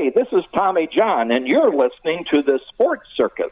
Hey, this is Tommy John, and you're listening to the Sports Circus.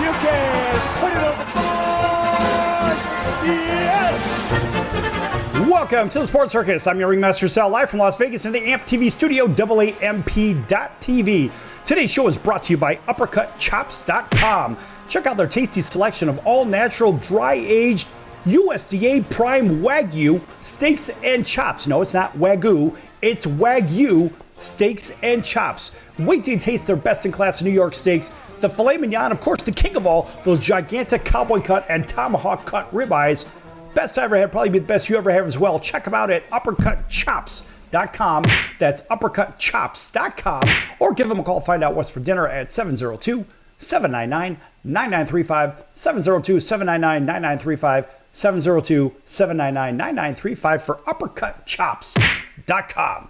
You can put it on the board. Yes! Welcome to the Sports Circus. I'm your Ringmaster Sal, live from Las Vegas in the AMP TV studio, AAMP.TV. Today's show is brought to you by UppercutChops.com. Check out their tasty selection of all-natural, dry-aged, USDA Prime Wagyu steaks and chops. No, it's not Wagyu. It's Wagyu steaks and chops. Wait till you taste their best-in-class New York steaks. The filet mignon, of course, the king of all, those gigantic cowboy cut and tomahawk cut ribeyes. Best I ever had, probably be the best you ever have as well. Check them out at UppercutChops.com. That's UppercutChops.com. Or give them a call, find out what's for dinner at 702-799-9935. 702-799-9935. 702-799-9935 for UppercutChops.com.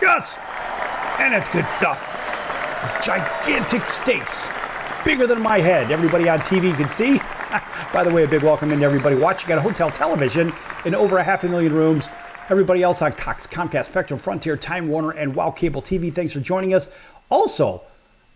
Yes! And it's good stuff. Those gigantic steaks, bigger than my head. Everybody on TV can see. By the way, a big welcome into everybody watching on hotel television in over 500,000 rooms. Everybody else on Cox, Comcast, Spectrum, Frontier, Time Warner, and Wow Cable TV, thanks for joining us. Also,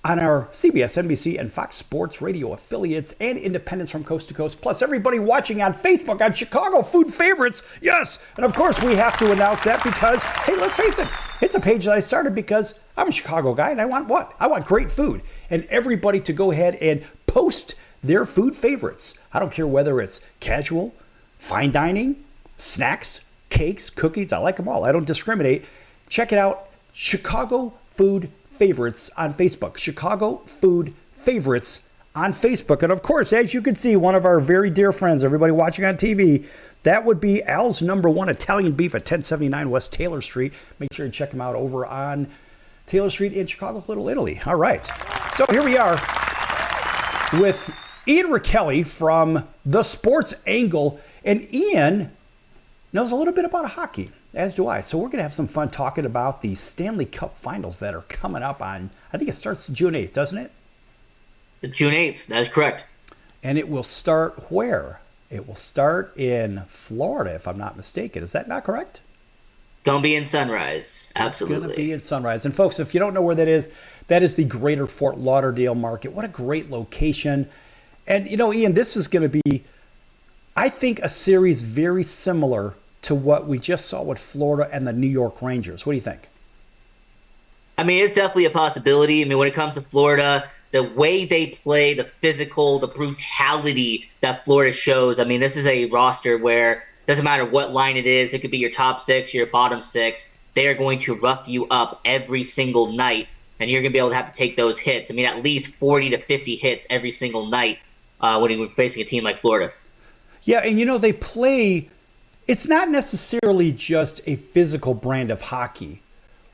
on our CBS, NBC, and Fox Sports Radio affiliates and independents from coast to coast, plus everybody watching on Facebook on Chicago Food Favorites. Yes, and of course we have to announce that because, hey, let's face it, it's a page that I started because I'm a Chicago guy and I want what? I want great food. And everybody to go ahead and post their food favorites. I don't care whether it's casual, fine dining, snacks, cakes, cookies. I like them all. I don't discriminate. Check it out. Chicago Food Favorites on Facebook. Chicago Food Favorites on Facebook. And of course, as you can see, one of our very dear friends, everybody watching on TV, that would be Al's Number One Italian Beef at 1079 West Taylor Street. Make sure you check him out over on Taylor Street in Chicago, Little Italy. All right. So here we are with Ian Rickelli from The Sports Angle. And Ian knows a little bit about hockey, as do I. So we're going to have some fun talking about the Stanley Cup Finals that are coming up on, I think it starts June 8th, doesn't it? June 8th, that is correct. And it will start where? It will start in Florida, if I'm not mistaken. Is that not correct? Gonna be in Sunrise. Absolutely. It's gonna be in Sunrise. And folks, if you don't know where that is the greater Fort Lauderdale market. What a great location. And you know, Ian, this is gonna be, I think, a series very similar to what we just saw with Florida and the New York Rangers. What do you think? I mean, it's definitely a possibility. I mean, when it comes to Florida, the way they play, the physical, the brutality that Florida shows. I mean, this is a roster where it doesn't matter what line it is. It could be your top six, your bottom six. They are going to rough you up every single night, and you're going to be able to have to take those hits. I mean, at least 40 to 50 hits every single night when you're facing a team like Florida. Yeah, and you know, they play, it's not necessarily just a physical brand of hockey.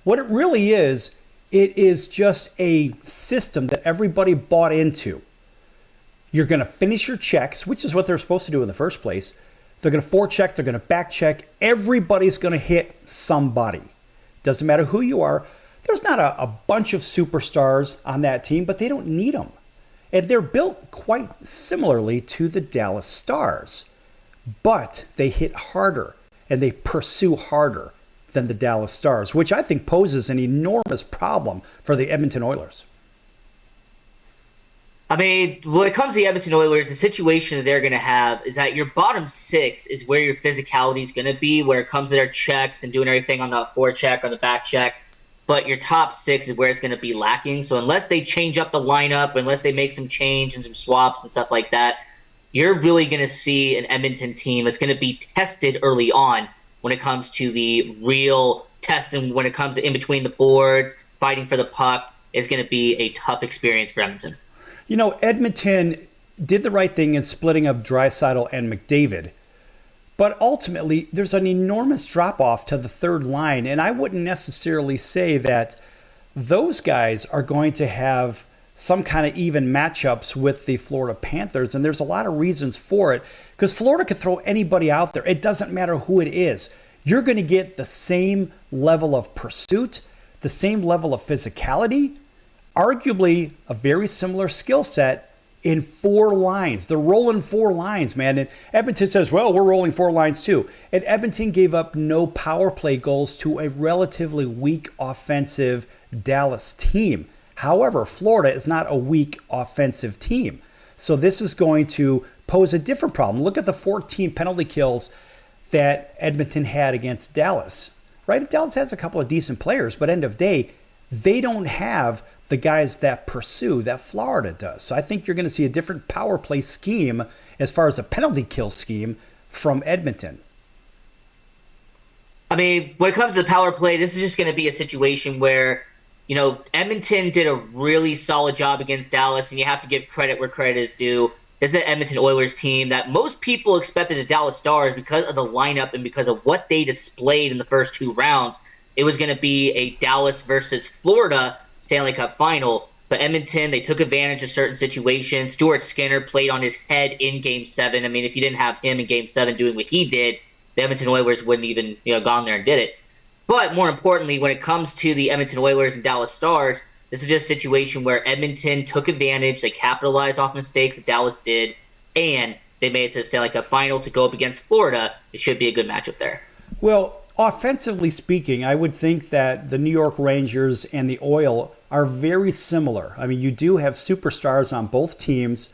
What it really is, it is just a system that everybody bought into. You're going to finish your checks, which is what they're supposed to do in the first place. They're going to forecheck, they're going to backcheck. Everybody's going to hit somebody. Doesn't matter who you are. There's not a bunch of superstars on that team, but they don't need them. And they're built quite similarly to the Dallas Stars. But they hit harder and they pursue harder than the Dallas Stars, which I think poses an enormous problem for the Edmonton Oilers. I mean, when it comes to the Edmonton Oilers, the situation that they're going to have is that your bottom six is where your physicality is going to be, where it comes to their checks and doing everything on the forecheck or the back check. But your top six is where it's going to be lacking. So unless they change up the lineup, unless they make some change and some swaps and stuff like that, you're really going to see an Edmonton team that's going to be tested early on when it comes to the real test, and when it comes to in between the boards, fighting for the puck, is going to be a tough experience for Edmonton. You know, Edmonton did the right thing in splitting up Draisaitl and McDavid. But ultimately, there's an enormous drop-off to the third line. And I wouldn't necessarily say that those guys are going to have some kind of even matchups with the Florida Panthers, and there's a lot of reasons for it, because Florida could throw anybody out there. It doesn't matter who it is. You're going to get the same level of pursuit, the same level of physicality, arguably a very similar skill set in 4 lines. They're rolling 4 lines, man. And Edmonton says, well, we're rolling 4 lines too. And Edmonton gave up no power play goals to a relatively weak offensive Dallas team. However, Florida is not a weak offensive team. So this is going to pose a different problem. Look at the 14 penalty kills that Edmonton had against Dallas. Right? Dallas has a couple of decent players, but end of day, they don't have the guys that pursue that Florida does. So I think you're going to see a different power play scheme as far as a penalty kill scheme from Edmonton. I mean, when it comes to the power play, this is just going to be a situation where, you know, Edmonton did a really solid job against Dallas, and you have to give credit where credit is due. This is an Edmonton Oilers team that most people expected the Dallas Stars, because of the lineup and because of what they displayed in the first 2 rounds, it was going to be a Dallas versus Florida Stanley Cup final. But Edmonton, they took advantage of certain situations. Stuart Skinner played on his head in Game 7. I mean, if you didn't have him in Game 7 doing what he did, the Edmonton Oilers wouldn't even, gone there and did it. But more importantly, when it comes to the Edmonton Oilers and Dallas Stars, this is just a situation where Edmonton took advantage. They capitalized off mistakes that Dallas did, and they made it to the Stanley Cup final to go up against Florida. It should be a good matchup there. Well, offensively speaking, I would think that the New York Rangers and the Oil are very similar. I mean, you do have superstars on both teams.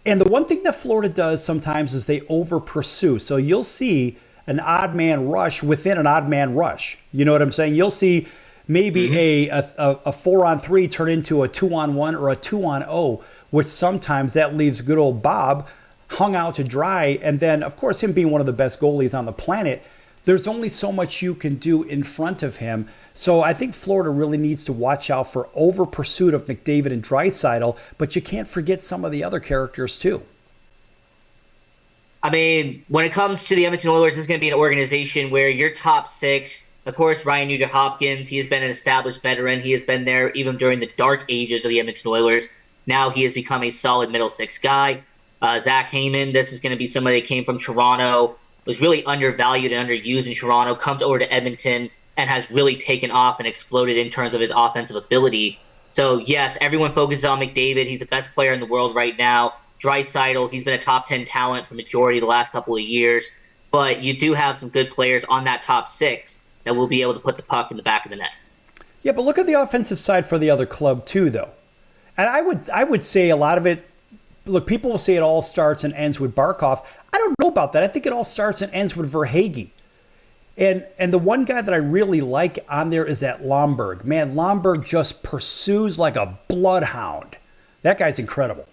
And the one thing that Florida does sometimes is they over-pursue. So you'll see an odd man rush within an odd man rush. You know what I'm saying? You'll see maybe a 4-on-3 turn into a 2-on-1 or a 2-on-0, which sometimes that leaves good old Bob hung out to dry. And then, of course, him being one of the best goalies on the planet, there's only so much you can do in front of him. So I think Florida really needs to watch out for over pursuit of McDavid and Draisaitl, but you can't forget some of the other characters too. I mean, when it comes to the Edmonton Oilers, this is going to be an organization where your top 6, of course, Ryan Nugent-Hopkins, he has been an established veteran. He has been there even during the dark ages of the Edmonton Oilers. Now he has become a solid middle 6 guy. Zach Hyman, this is going to be somebody that came from Toronto, was really undervalued and underused in Toronto, comes over to Edmonton and has really taken off and exploded in terms of his offensive ability. So, yes, everyone focuses on McDavid. He's the best player in the world right now. Draisaitl, he's been a top 10 talent for majority of the last couple of years. But you do have some good players on that top 6 that will be able to put the puck in the back of the net. Yeah, but look at the offensive side for the other club too, though. And I would say a lot of it, look, people will say it all starts and ends with Barkov. I don't know about that. I think it all starts and ends with Verhaeghe. And the one guy that I really like on there is that Lomberg. Man, Lomberg just pursues like a bloodhound. That guy's incredible.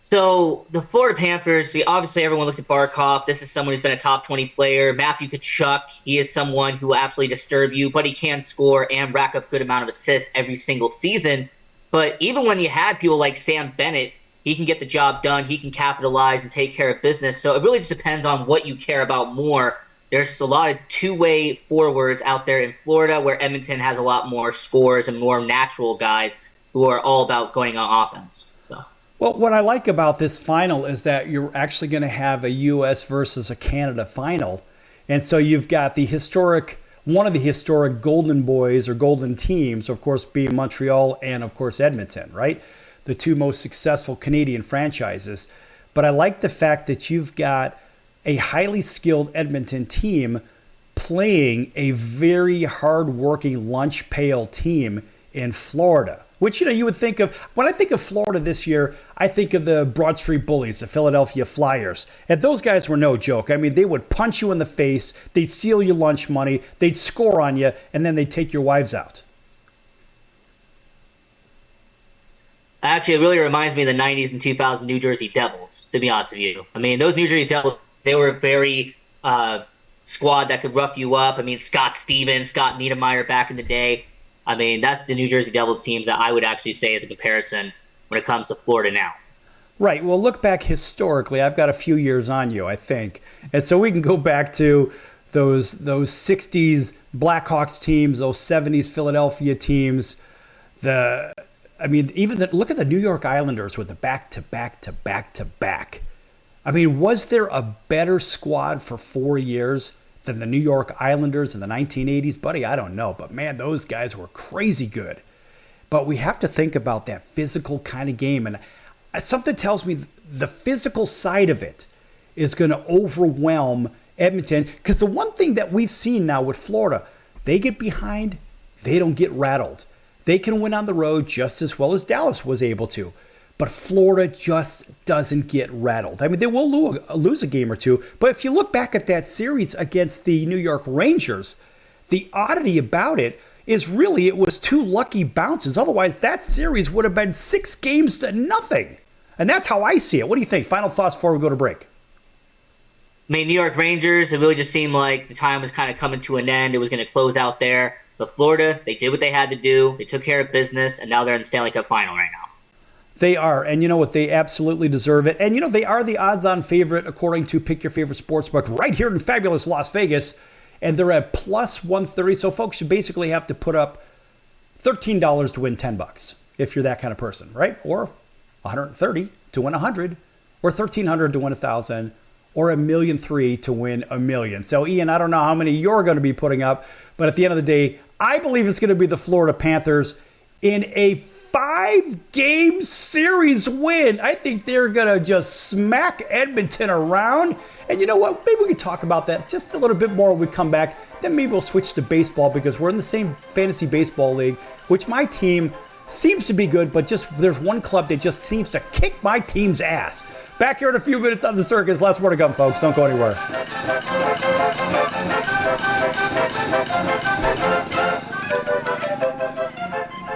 So the Florida Panthers, obviously everyone looks at Barkov. This is someone who's been a top 20 player. Matthew Tkachuk, he is someone who will absolutely disturb you, but he can score and rack up a good amount of assists every single season. But even when you had people like Sam Bennett, he can get the job done. He can capitalize and take care of business. So it really just depends on what you care about more. There's a lot of two-way forwards out there in Florida where Edmonton has a lot more scores and more natural guys who are all about going on offense. Well, what I like about this final is that you're actually going to have a U.S. versus a Canada final. And so you've got one of the historic Golden Boys or Golden teams, of course, being Montreal and, of course, Edmonton, right? The 2 most successful Canadian franchises. But I like the fact that you've got a highly skilled Edmonton team playing a very hard-working lunch pail team in Florida. Which, you would think of, when I think of Florida this year, I think of the Broad Street Bullies, the Philadelphia Flyers. And those guys were no joke. I mean, they would punch you in the face, they'd steal your lunch money, they'd score on you, and then they'd take your wives out. Actually, it really reminds me of the 90s and 2000 New Jersey Devils, to be honest with you. I mean, those New Jersey Devils, they were a very squad that could rough you up. I mean, Scott Stevens, Scott Niedermayer back in the day. I mean, that's the New Jersey Devils teams that I would actually say as a comparison when it comes to Florida now. Right. Well, look back historically. I've got a few years on you, I think. And so we can go back to those 60s Blackhawks teams, those 70s Philadelphia teams. Look at the New York Islanders with the back-to-back-to-back-to-back. I mean, was there a better squad for 4 years than the New York Islanders in the 1980s? Buddy, I don't know. But, man, those guys were crazy good. But we have to think about that physical kind of game. And something tells me the physical side of it is going to overwhelm Edmonton. Because the one thing that we've seen now with Florida, they get behind, they don't get rattled. They can win on the road just as well as Dallas was able to. But Florida just doesn't get rattled. I mean, they will lose a game or two. But if you look back at that series against the New York Rangers, the oddity about it is really it was 2 lucky bounces. Otherwise, that series would have been 6-0. And that's how I see it. What do you think? Final thoughts before we go to break. I mean, New York Rangers, it really just seemed like the time was kind of coming to an end. It was going to close out there. But Florida, they did what they had to do. They took care of business, and now they're in the Stanley Cup final right now. They are, and you know what? They absolutely deserve it. And you know, they are the odds-on favorite according to Pick Your Favorite Sportsbook right here in fabulous Las Vegas. And they're at plus 130. So folks, you basically have to put up $13 to win $10 if you're that kind of person, right? Or $130 to win $100, or $1,300 to win $1,000, or $1,300,000 to win $1 million. So Ian, I don't know how many you're going to be putting up, but at the end of the day, I believe it's going to be the Florida Panthers in a 5-game series win. I think they're going to just smack Edmonton around. And you know what? Maybe we can talk about that just a little bit more when we come back. Then maybe we'll switch to baseball because we're in the same fantasy baseball league, which my team seems to be good, but just there's one club that just seems to kick my team's ass. Back here in a few minutes on the Circus. Lots more to come, folks. Don't go anywhere.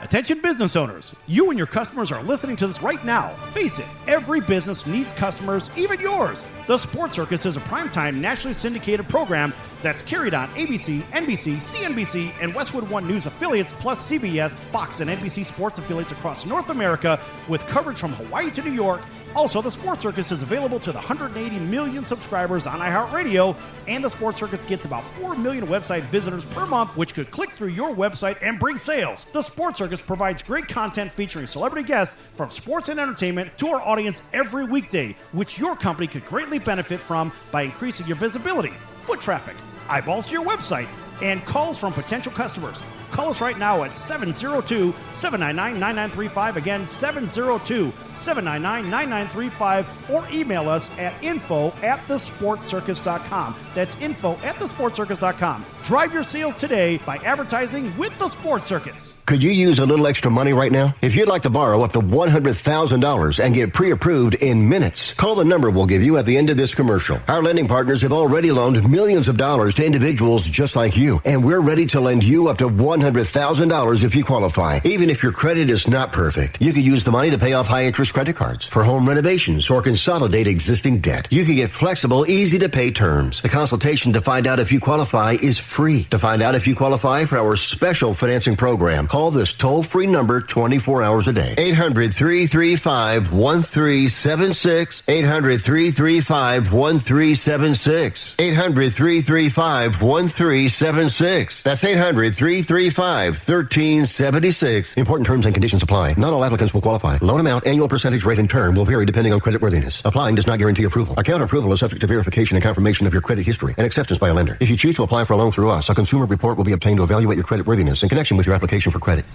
Attention business owners, you and your customers are listening to this right now. Face it, every business needs customers, even yours. The Sports Circus is a primetime nationally syndicated program that's carried on ABC, NBC, CNBC, and Westwood One News affiliates, plus CBS, Fox, and NBC sports affiliates across North America with coverage from Hawaii to New York. Also, the Sports Circus is available to the 180 million subscribers on iHeartRadio, and the Sports Circus gets about 4 million website visitors per month, which could click through your website and bring sales. The Sports Circus provides great content featuring celebrity guests from sports and entertainment to our audience every weekday, which your company could greatly benefit from by increasing your visibility, foot traffic, eyeballs to your website, and calls from potential customers. Call us right now at 702-799-9935. Again, 702-799-9935. Or email us at info@thesportscircus.com. That's info@thesportscircus.com. Drive your sales today by advertising with the Sports Circus. Could you use a little extra money right now? If you'd like to borrow up to $100,000 and get pre-approved in minutes, call the number we'll give you at the end of this commercial. Our lending partners have already loaned millions of dollars to individuals just like you, and we're ready to lend you up to $100,000 if you qualify. Even if your credit is not perfect, you could use the money to pay off high-interest credit cards, for home renovations, or consolidate existing debt. You can get flexible, easy-to-pay terms. The consultation to find out if you qualify is free. To find out if you qualify for our special financing program, call this toll-free number 24 hours a day. 800-335-1376. 800-335-1376. 800-335-1376. That's 800-335-1376. Important terms and conditions apply. Not all applicants will qualify. Loan amount, annual percentage rate, and term will vary depending on creditworthiness. Applying does not guarantee approval. Account approval is subject to verification and confirmation of your credit history and acceptance by a lender. If you choose to apply for a loan through us, a consumer report will be obtained to evaluate your creditworthiness in connection with your application for credit.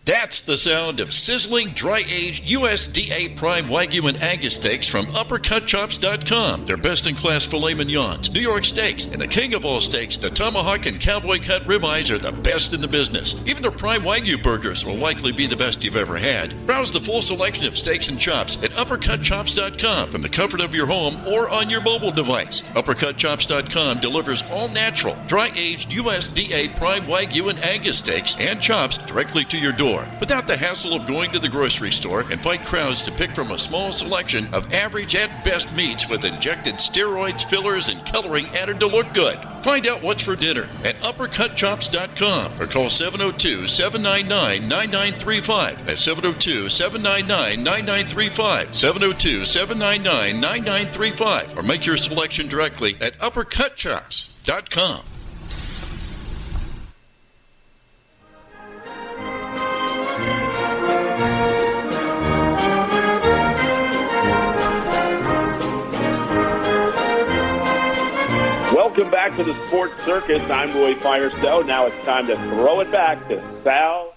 That's the sound of sizzling, dry-aged USDA Prime Wagyu and Angus steaks from UppercutChops.com. Their best-in-class filet mignons, New York steaks, and the king of all steaks, the tomahawk and cowboy cut ribeyes are the best in the business. Even their Prime Wagyu burgers will likely be the best you've ever had. Browse the full selection of steaks and chops at UppercutChops.com from the comfort of your home or on your mobile device. UppercutChops.com delivers all-natural, dry-aged USDA Prime Wagyu and Angus steaks and chops directly to your door. store without the hassle of going to the grocery store and fight crowds to pick from a small selection of average at best meats with injected steroids, fillers, and coloring added to look good. Find out what's for dinner at uppercutchops.com or call 702-799-9935. That's 702-799-9935. 702-799-9935. Or make your selection directly at uppercutchops.com. Welcome back to the Sports Circus. I'm Roy Firestone. Now it's time to throw it back to Sal.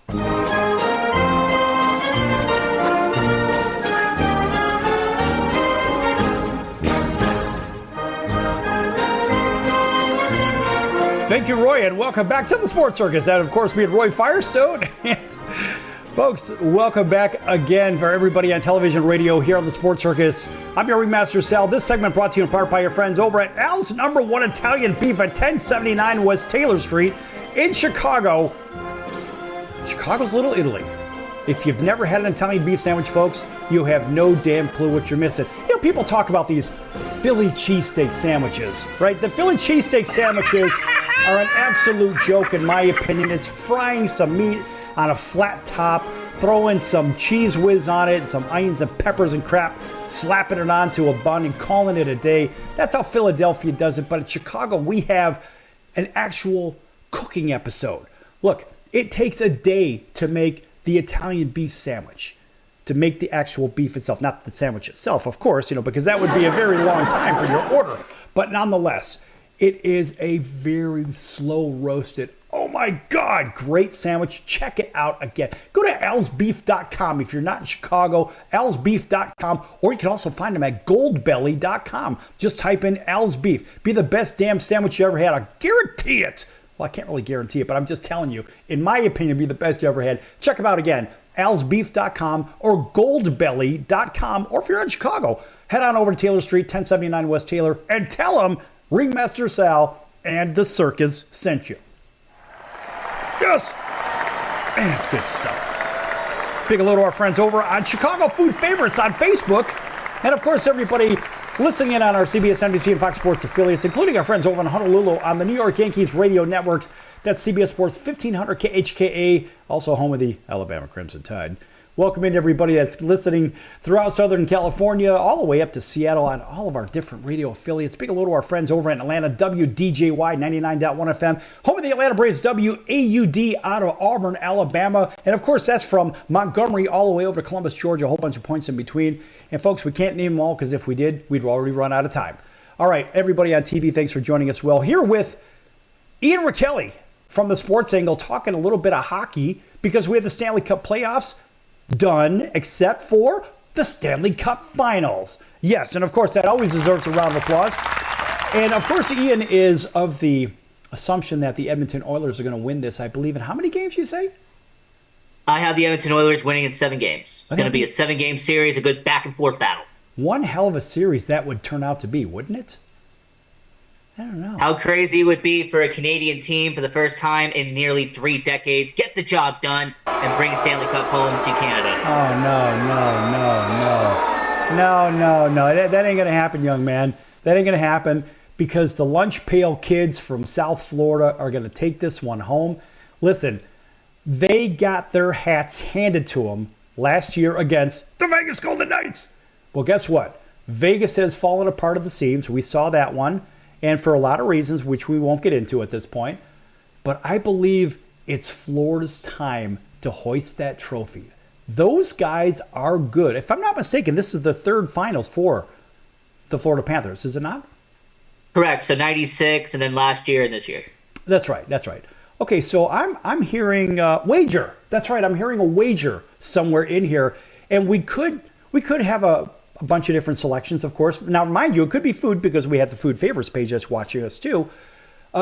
Thank you, Roy, and welcome back to the Sports Circus. That, of course, me and Roy Firestone. And folks, welcome back again for everybody on television, radio, here on the Sports Circus. I'm your Ringmaster Sal. This segment brought to you in part by your friends over at Al's #1 Italian Beef at 1079 West Taylor Street in Chicago. Chicago's Little Italy. If you've never had an Italian beef sandwich, folks, you have no damn clue what you're missing. You know, people talk about these Philly cheesesteak sandwiches, right? The Philly cheesesteak sandwiches are an absolute joke, in my opinion. It's frying some meat on a flat top, throwing some cheese whiz on it, some onions and peppers and crap, slapping it onto a bun and calling it a day. That's how Philadelphia does it. But in Chicago, we have an actual cooking episode. Look, it takes a day to make the Italian beef sandwich, to make the actual beef itself, not the sandwich itself, of course, because that would be a very long time for your order. But nonetheless, it is a very slow roasted, oh my God, great sandwich. Check it out again. Go to alsbeef.com if you're not in Chicago, alsbeef.com, or you can also find them at goldbelly.com. Just type in Al's Beef. Be the best damn sandwich you ever had. I guarantee it. Well, I can't really guarantee it, but I'm just telling you, in my opinion, be the best you ever had. Check them out again, alsbeef.com or goldbelly.com. Or if you're in Chicago, head on over to Taylor Street, 1079 West Taylor, and tell them Ringmaster Sal and the circus sent you. Yes! Man, it's good stuff. Big hello to our friends over on Chicago Food Favorites on Facebook. And of course, everybody listening in on our CBS, NBC, and Fox Sports affiliates, including our friends over in Honolulu on the New York Yankees radio networks. That's CBS Sports 1500 KHKA, also home of the Alabama Crimson Tide. Welcome in everybody that's listening throughout Southern California, all the way up to Seattle on all of our different radio affiliates. Big hello to our friends over in Atlanta, WDJY 99.1 FM, home of the Atlanta Braves, WAUD out of Auburn, Alabama. And of course, that's from Montgomery all the way over to Columbus, Georgia, a whole bunch of points in between. And folks, we can't name them all because if we did, we'd already run out of time. All right, everybody on TV, thanks for joining us. Well, here with Ian Rakelli from the Sports Angle, talking a little bit of hockey because we have the Stanley Cup playoffs done, except for the Stanley Cup Finals. Yes, and of course, that always deserves a round of applause. And of course, Ian is of the assumption that the Edmonton Oilers are going to win this, I believe. In how many games, you say? I have the Edmonton Oilers winning in 7 games. It's going to be a 7-game series, a good back-and-forth battle. One hell of a series that would turn out to be, wouldn't it? I don't know. How crazy it would be for a Canadian team for the first time in nearly 3 decades, get the job done, and bring a Stanley Cup home to Canada. Oh, no. That ain't going to happen, young man. That ain't going to happen because the lunch pail kids from South Florida are going to take this one home. Listen, they got their hats handed to them last year against the Vegas Golden Knights. Well, guess what? Vegas has fallen apart at the seams. We saw that one. And for a lot of reasons, which we won't get into at this point. But I believe it's Florida's time to hoist that trophy. Those guys are good. If I'm not mistaken, this is the 3rd finals for the Florida Panthers, is it not? Correct. So 96 and then last year and this year. That's right. Okay, so I'm hearing wager. That's right. I'm hearing a wager somewhere in here. And we could have a bunch of different selections, of course. Now, mind you, it could be food because we have the food favorites page that's watching us too.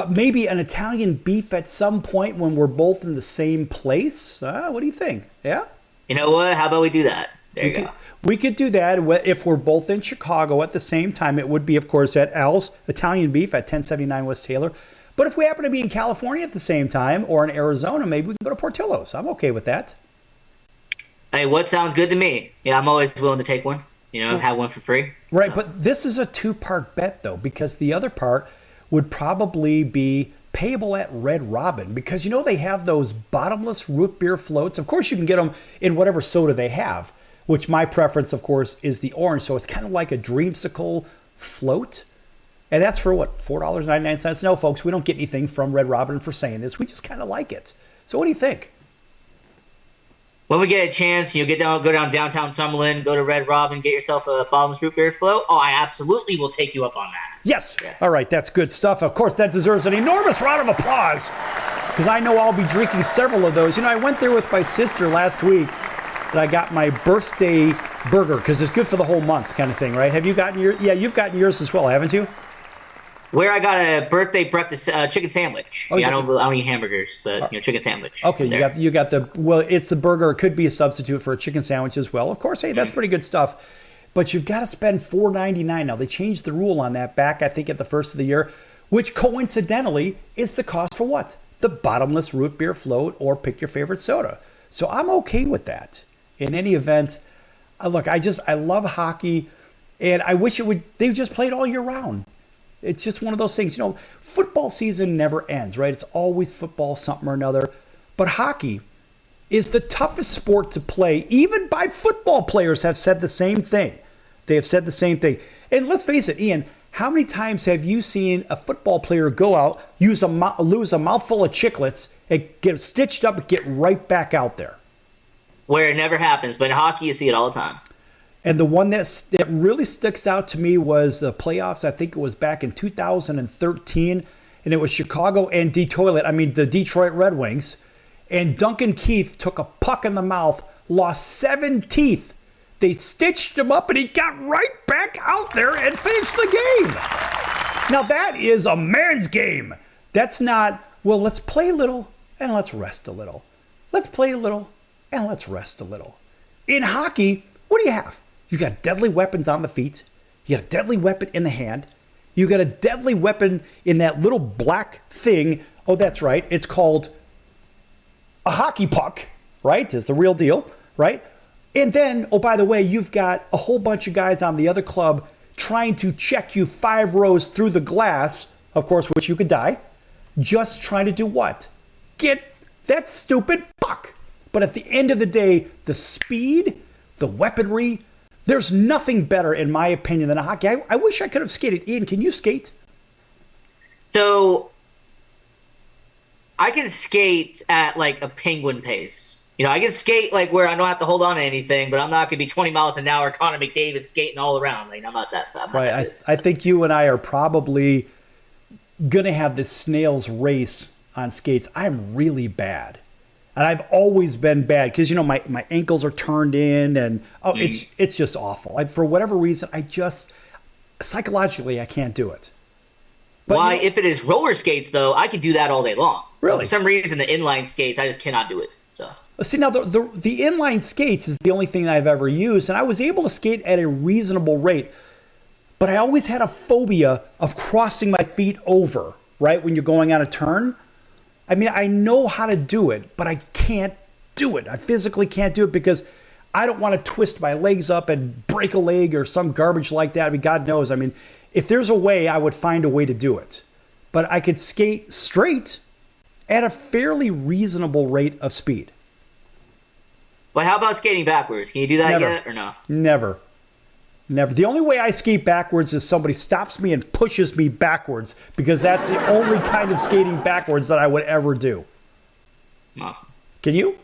Maybe an Italian beef at some point when we're both in the same place. What do you think? Yeah? You know what? How about we do that? There you go. We could do that if we're both in Chicago at the same time. It would be, of course, at Al's Italian Beef at 1079 West Taylor. But if we happen to be in California at the same time or in Arizona, maybe we can go to Portillo's. I'm okay with that. Hey, what sounds good to me? Yeah, I'm always willing to take one. Have one for free. Right, So. but this is a two-part bet, though, because the other part would probably be payable at Red Robin, because they have those bottomless root beer floats. Of course, you can get them in whatever soda they have, which my preference, of course, is the orange. So it's kind of like a dreamsicle float. And that's for what, $4.99? No, folks, we don't get anything from Red Robin for saying this. We just kind of like it. So what do you think? When we get a chance, go down downtown Summerlin, go to Red Robin, get yourself a bottomless root beer float. Oh, I absolutely will take you up on that. Yes. Yeah. All right, that's good stuff. Of course, that deserves an enormous round of applause, because I know I'll be drinking several of those. I went there with my sister last week, and I got my birthday burger, because it's good for the whole month kind of thing, right? Have you gotten you've gotten yours as well, haven't you? Where I got a birthday breakfast chicken sandwich. Oh, I don't eat hamburgers, but chicken sandwich. Okay, you got it's the burger. It could be a substitute for a chicken sandwich as well. Of course, hey, that's pretty good stuff. But you've got to spend $4.99 now. They changed the rule on that back, I think, at the first of the year, which coincidentally is the cost for what? The bottomless root beer float, or pick your favorite soda. So I'm okay with that. In any event, look, I love hockey, and I wish they just played all year round. It's just one of those things. Football season never ends, right? It's always football, something or another. But hockey is the toughest sport to play. Even by football players have said the same thing. They have said the same thing. And let's face it, Ian, how many times have you seen a football player go out, lose a mouthful of chiclets, and get stitched up and get right back out there? Where it never happens, but in hockey you see it all the time. And the one that really sticks out to me was the playoffs. I think it was back in 2013, and it was Chicago and the Detroit Red Wings. And Duncan Keith took a puck in the mouth, lost 7 teeth. They stitched him up, and he got right back out there and finished the game. Now, that is a man's game. That's not, let's play a little and let's rest a little. Let's play a little and let's rest a little. In hockey, what do you have? You got deadly weapons on the feet. You got a deadly weapon in the hand. You got a deadly weapon in that little black thing. Oh, that's right. It's called a hockey puck, right? It's the real deal, right? And then, oh, by the way, you've got a whole bunch of guys on the other club trying to check you 5 rows through the glass, of course, which you could die, just trying to do what? Get that stupid puck. But at the end of the day, the speed, the weaponry, there's nothing better, in my opinion, than a hockey. I wish I could have skated. Ian, can you skate? So I can skate at like a penguin pace. I can skate like where I don't have to hold on to anything, but I'm not going to be 20 miles an hour Connor McDavid skating all around. Like, I'm not that. Right. I think you and I are probably going to have this snail's race on skates. I'm really bad. And I've always been bad because, my ankles are turned in and, it's just awful. For whatever reason, psychologically, I can't do it. But, if it is roller skates, though, I could do that all day long. Really? For some reason, the inline skates, I just cannot do it. So. See, now, the inline skates is the only thing I've ever used, and I was able to skate at a reasonable rate, but I always had a phobia of crossing my feet over, right, when you're going on a turn. I mean, I know how to do it, but I can't do it. I physically can't do it because I don't want to twist my legs up and break a leg or some garbage like that. I mean, God knows. I mean, if there's a way, I would find a way to do it. But I could skate straight at a fairly reasonable rate of speed. But how about skating backwards? Can you do that Never. yet or no? Never. The only way I skate backwards is somebody stops me and pushes me backwards, because that's the only kind of skating backwards that I would ever do. Oh. Can you?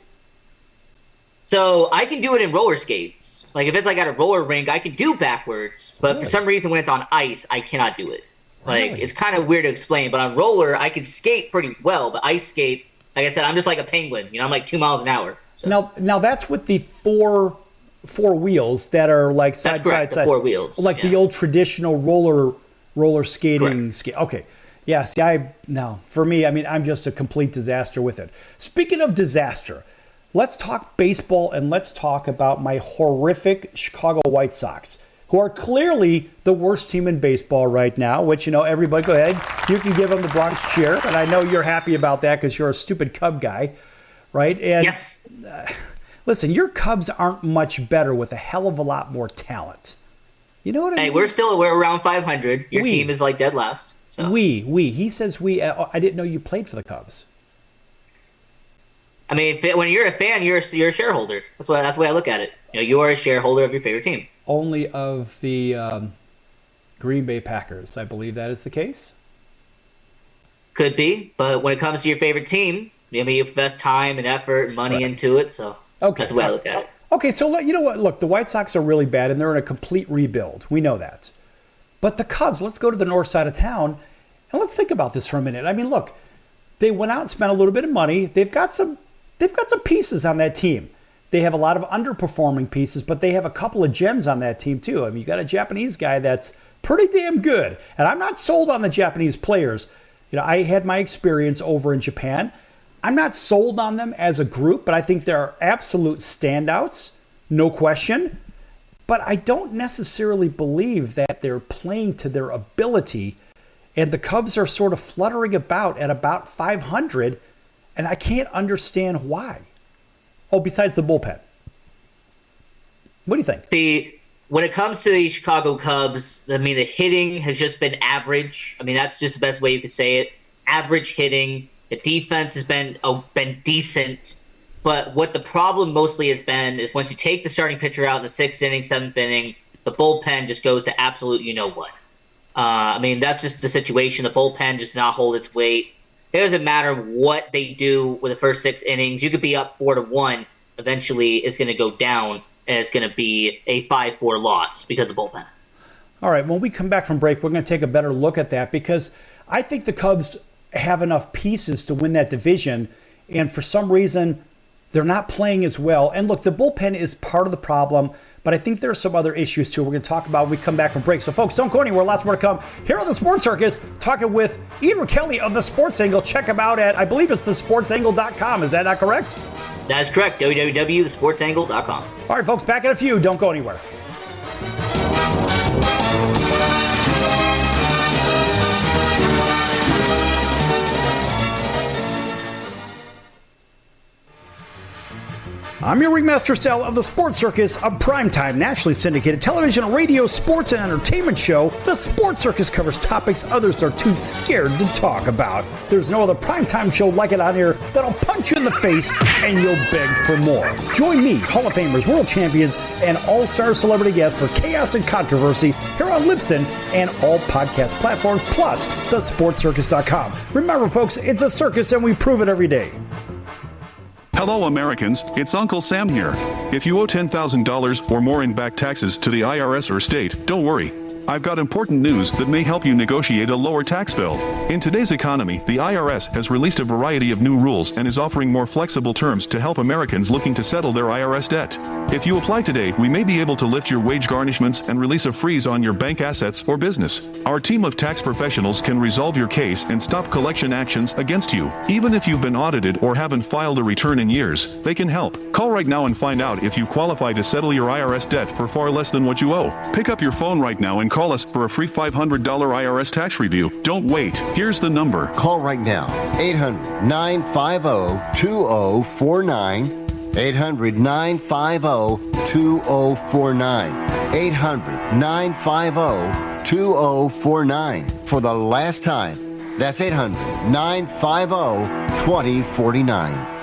So I can do it in roller skates. Like if it's like at a roller rink, I can do backwards. But Really? for some reason, when it's on ice, I cannot do it. Like Really? it's kind of weird to explain. But on roller, I can skate pretty well. But ice skate, like I said, I'm just like a penguin. I'm like 2 miles an hour. So. Now that's with the four wheels that are like side, That's correct, side, the side. 4 wheels. Like the old traditional roller skating. Okay. Yeah, for me, I mean, I'm just a complete disaster with it. Speaking of disaster, let's talk baseball and let's talk about my horrific Chicago White Sox, who are clearly the worst team in baseball right now, which, everybody go ahead. You can give them the Bronx cheer, and I know you're happy about that because you're a stupid Cub guy, right? And Yes. Listen, your Cubs aren't much better with a hell of a lot more talent. You know what I mean? Hey, we're around 500. Your team is like dead last. So. He says we. I didn't know you played for the Cubs. I mean, when you're a fan, you're a shareholder. That's the way I look at it. You are a shareholder of your favorite team. Only of the Green Bay Packers. I believe that is the case. Could be, but when it comes to your favorite team, you invest time and effort and money into it. So that's the way I look at it. Okay, so you know what? Look, the White Sox are really bad, and they're in a complete rebuild. We know that. But the Cubs, let's go to the north side of town, and let's think about this for a minute. I mean, look, they went out and spent a little bit of money. They've got some pieces on that team. They have a lot of underperforming pieces, but they have a couple of gems on that team, too. I mean, you got a Japanese guy that's pretty damn good. And I'm not sold on the Japanese players. I had my experience over in Japan. I'm not sold on them as a group, but I think they're absolute standouts, no question. But I don't necessarily believe that they're playing to their ability. And the Cubs are sort of fluttering about at about 500, and I can't understand why. Oh, besides the bullpen. What do you think? When it comes to the Chicago Cubs, I mean, the hitting has just been average. I mean, that's just the best way you could say it. Average hitting. The defense has been decent. But what the problem mostly has been is once you take the starting pitcher out in the 6th inning, 7th inning, the bullpen just goes to absolute you-know-what. I mean, that's just the situation. The bullpen does not hold its weight. It doesn't matter what they do with the first 6 innings. You could be up 4-1. Eventually, it's going to go down, and it's going to be a 5-4 loss because of the bullpen. All right, when we come back from break, we're going to take a better look at that because I think the Cubs have enough pieces to win that division, and for some reason, they're not playing as well. And look, the bullpen is part of the problem, but I think there are some other issues too we're going to talk about when we come back from break. So folks, don't go anywhere. Lots more to come here on the Sports Circus, talking with Ian Kelly of The Sports Angle. Check him out at, I believe it's thesportsangle.com. Is that not correct? That is correct. www.thesportsangle.com. All right, folks, back in a few. Don't go anywhere. I'm your Ringmaster Sal of the Sports Circus, a primetime, nationally syndicated television, radio, sports, and entertainment show. The Sports Circus covers topics others are too scared to talk about. There's no other primetime show like it on here that'll punch you in the face and you'll beg for more. Join me, Hall of Famers, world champions, and all-star celebrity guests for chaos and controversy here on Libsyn and all podcast platforms, plus TheSportsCircus.com. Remember, folks, it's a circus and we prove it every day. Hello, Americans. It's Uncle Sam here. If you owe $10,000 or more in back taxes to the IRS or state, don't worry. I've got important news that may help you negotiate a lower tax bill. In today's economy, the IRS has released a variety of new rules and is offering more flexible terms to help Americans looking to settle their IRS debt. If you apply today, we may be able to lift your wage garnishments and release a freeze on your bank assets or business. Our team of tax professionals can resolve your case and stop collection actions against you. Even if you've been audited or haven't filed a return in years, they can help. Call right now and find out if you qualify to settle your IRS debt for far less than what you owe. Pick up your phone right now and call us for a free $500 IRS tax review. Don't wait. Here's the number. Call right now. 800-950-2049. 800-950-2049. 800-950-2049. For the last time, that's 800-950-2049.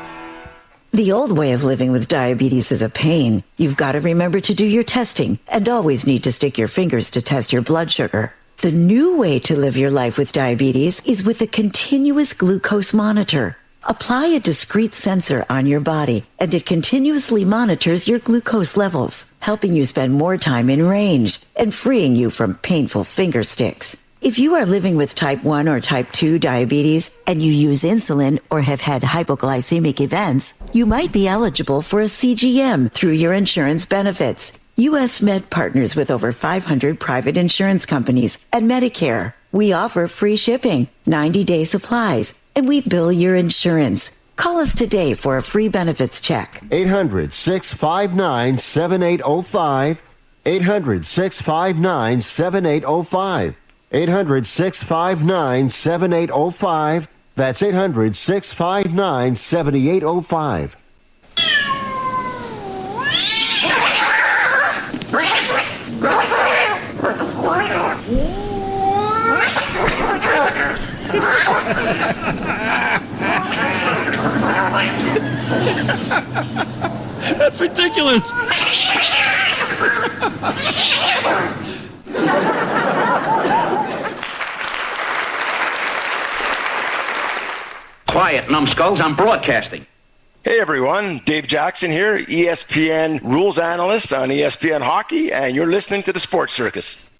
The old way of living with diabetes is a pain. You've got to remember to do your testing and always need to stick your fingers to test your blood sugar. The new way to live your life with diabetes is with a continuous glucose monitor. Apply a discrete sensor on your body, and it continuously monitors your glucose levels, helping you spend more time in range and freeing you from painful finger sticks. If you are living with type 1 or type 2 diabetes and you use insulin or have had hypoglycemic events, you might be eligible for a CGM through your insurance benefits. U.S. Med partners with over 500 private insurance companies and Medicare. We offer free shipping, 90-day supplies, and we bill your insurance. Call us today for a free benefits check. 800-659-7805. 800-659-7805. 800-659-7805. That's 800-659-7805. That's ridiculous. Quiet, numbskulls. I'm broadcasting. Hey everyone, Dave Jackson here, ESPN rules analyst on ESPN Hockey, and you're listening to the Sports Circus.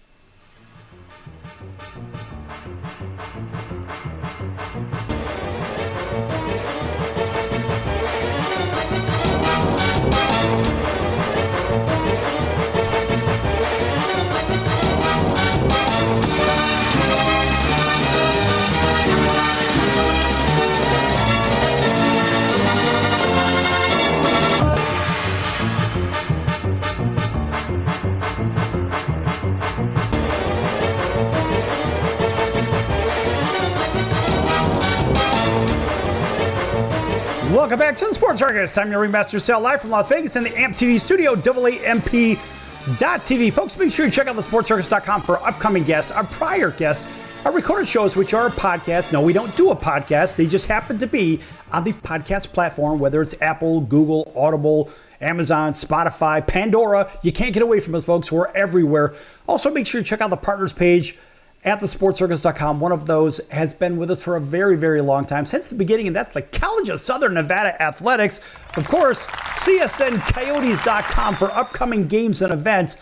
Welcome back to the Sports Circus. I'm your Ringmaster Sal, live from Las Vegas in the AMP TV studio, AAMP.TV. Folks, make sure you check out TheSportsCircus.com for upcoming guests, our prior guests, our recorded shows, which are a podcast. No, we don't do a podcast. They just happen to be on the podcast platform, whether it's Apple, Google, Audible, Amazon, Spotify, Pandora. You can't get away from us, folks. We're everywhere. Also, make sure you check out the partners page at TheSportsCircus.com. One of those has been with us for a very, very long time, since the beginning, and that's the College of Southern Nevada Athletics. Of course, CSNCoyotes.com for upcoming games and events.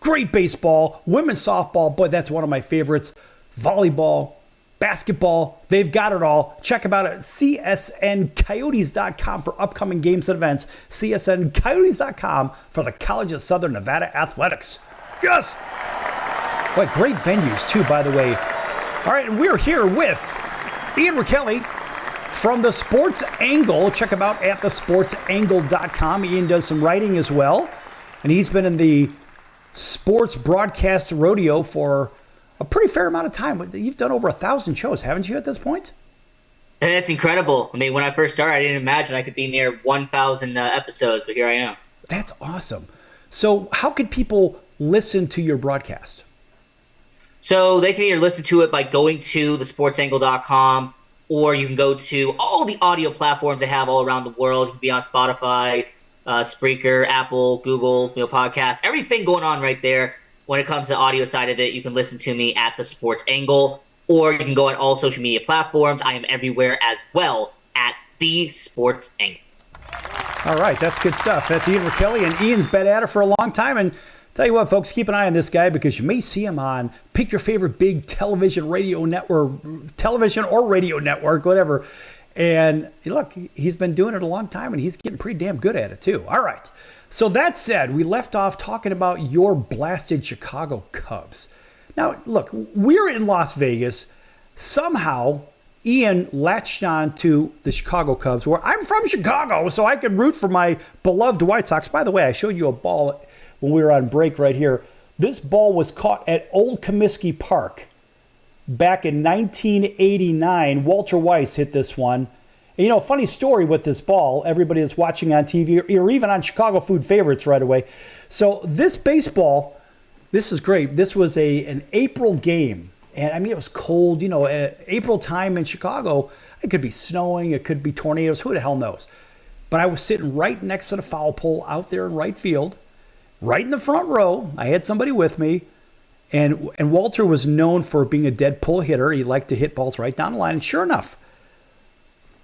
Great baseball, women's softball, but that's one of my favorites. Volleyball, basketball, they've got it all. Check them out at CSNCoyotes.com for upcoming games and events. CSNCoyotes.com for the College of Southern Nevada Athletics. Yes! What great venues, too, by the way. All right, and we're here with Ian Rakelli from The Sports Angle. Check him out at thesportsangle.com. Ian does some writing as well, and he's been in the sports broadcast rodeo for a pretty fair amount of time. You've done over 1,000 shows, haven't you, at this point? And that's incredible. I mean, when I first started, I didn't imagine I could be near 1,000 episodes, but here I am. That's awesome. So how could people listen to your broadcast? So they can either listen to it by going to thesportsangle.com, or you can go to all the audio platforms they have all around the world. You can be on Spotify, Spreaker, Apple, Google, podcasts, everything going on right there. When it comes to the audio side of it, you can listen to me at The Sports Angle, or you can go on all social media platforms. I am everywhere as well at The Sports Angle. All right, that's good stuff. That's Ian Rakelli, and Ian's been at it for a long time, and tell you what, folks, keep an eye on this guy because you may see him on, pick your favorite big television, radio network, television or radio network, whatever. And look, he's been doing it a long time and he's getting pretty damn good at it too. All right. So that said, we left off talking about your blasted Chicago Cubs. Now, look, we're in Las Vegas. Somehow, Ian latched on to the Chicago Cubs, where I'm from Chicago, so I can root for my beloved White Sox. By the way, I showed you a ball when we were on break right here. This ball was caught at Old Comiskey Park back in 1989. Walter Weiss hit this one. And, funny story with this ball, everybody that's watching on TV or even on Chicago Food Favorites right away. So this baseball, this is great. This was an April game. And, I mean, it was cold. April time in Chicago, it could be snowing. It could be tornadoes. Who the hell knows? But I was sitting right next to the foul pole out there in right field. Right in the front row, I had somebody with me, and Walter was known for being a dead pull hitter. He liked to hit balls right down the line, and sure enough,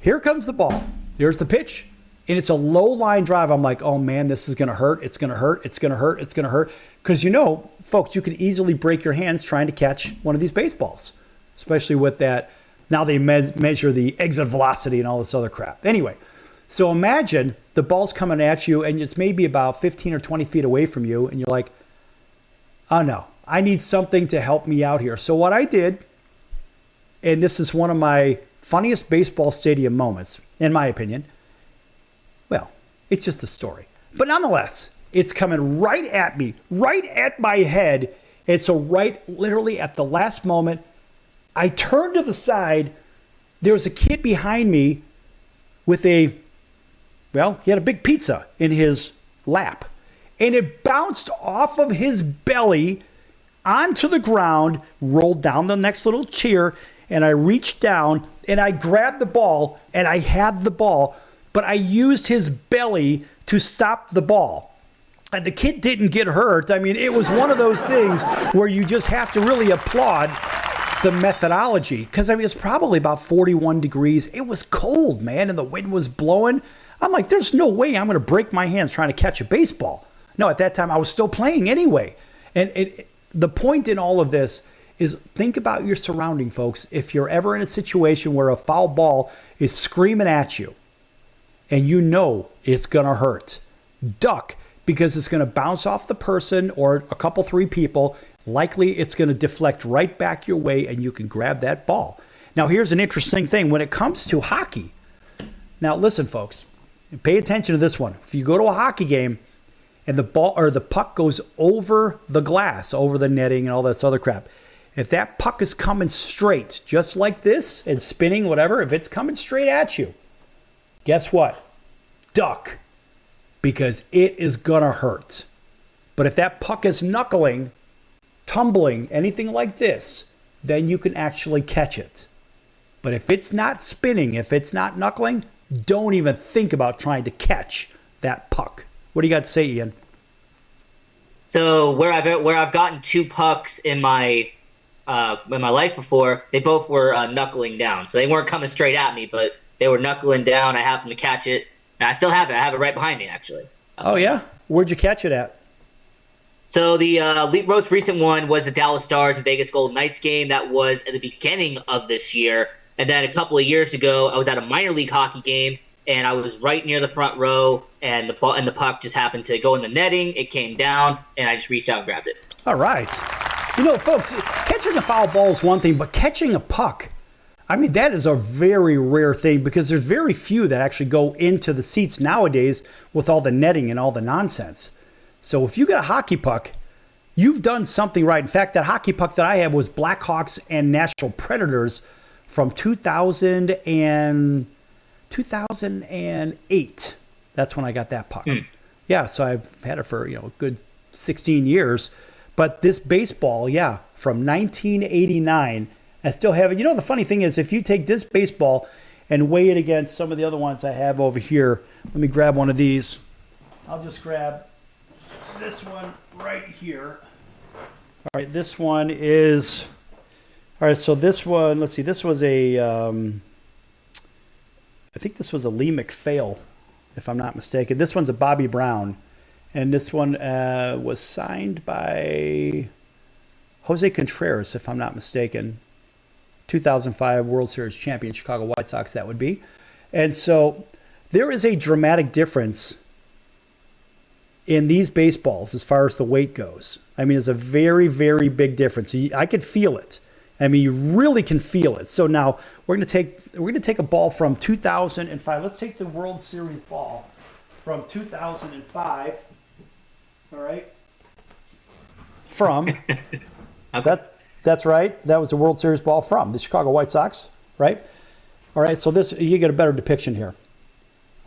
here comes the ball. There's the pitch, and it's a low line drive. I'm like, oh man, this is going to hurt. It's going to hurt. It's going to hurt. It's going to hurt. Because folks, you can easily break your hands trying to catch one of these baseballs, especially with that. Now they measure the exit velocity and all this other crap. Anyway, so imagine the ball's coming at you and it's maybe about 15 or 20 feet away from you. And you're like, oh no, I need something to help me out here. So what I did, and this is one of my funniest baseball stadium moments, in my opinion. Well, it's just a story. But nonetheless, it's coming right at me, right at my head. And so literally at the last moment, I turned to the side. There was a kid behind me with he had a big pizza in his lap. And it bounced off of his belly onto the ground, rolled down the next little tier, and I reached down and I grabbed the ball and I had the ball, but I used his belly to stop the ball. And the kid didn't get hurt. I mean, it was one of those things where you just have to really applaud the methodology. Because, I mean, it's probably about 41 degrees. It was cold, man, and the wind was blowing. I'm like, there's no way I'm going to break my hands trying to catch a baseball. No, at that time, I was still playing anyway. And the point in all of this is think about your surrounding, folks. If you're ever in a situation where a foul ball is screaming at you and you know it's going to hurt, duck, because it's going to bounce off the person or a couple, three people. Likely it's going to deflect right back your way and you can grab that ball. Now, here's an interesting thing when it comes to hockey. Now, listen, folks, pay attention to this one. If you go to a hockey game and the ball or the puck goes over the glass, over the netting and all this other crap, if that puck is coming straight, just like this and spinning, whatever, if it's coming straight at you, guess what? Duck. Because it is going to hurt. But if that puck is knuckling, tumbling, anything like this, then you can actually catch it. But if it's not spinning, if it's not knuckling, don't even think about trying to catch that puck. What do you got to say, Ian? So where I've gotten two pucks in my life before, they both were knuckling down. So they weren't coming straight at me, but they were knuckling down. I happened to catch it. And I still have it. I have it right behind me, actually. Oh, yeah? Where'd you catch it at? So the most recent one was the Dallas Stars and Vegas Golden Knights game. That was at the beginning of this year. And then a couple of years ago, I was at a minor league hockey game, and I was right near the front row, and the puck just happened to go in the netting. It came down, and I just reached out and grabbed it. All right. You know, folks, catching a foul ball is one thing, but catching a puck, I mean, that is a very rare thing because there's very few that actually go into the seats nowadays with all the netting and all the nonsense. So if you get a hockey puck, you've done something right. In fact, that hockey puck that I have was Blackhawks and Nashville Predators from 2008. That's when I got that puck. Yeah, so I've had it for, a good 16 years. But this baseball, from 1989, I still have it. You know, the funny thing is, if you take this baseball and weigh it against some of the other ones I have over here, let me grab one of these. I'll just grab this one right here. All right, this one is, all right, so this one, let's see, this was I think this was a Lee McPhail, if I'm not mistaken. This one's a Bobby Brown, and this one was signed by Jose Contreras, if I'm not mistaken. 2005 World Series champion, Chicago White Sox, that would be. And so there is a dramatic difference in these baseballs as far as the weight goes. I mean, it's a very, very big difference. I could feel it. I mean, you really can feel it. So now we're going to take a ball from 2005. Let's take the World Series ball from 2005. All right. From Okay. That's right. That was the World Series ball from the Chicago White Sox, right? All right, so this, you get a better depiction here.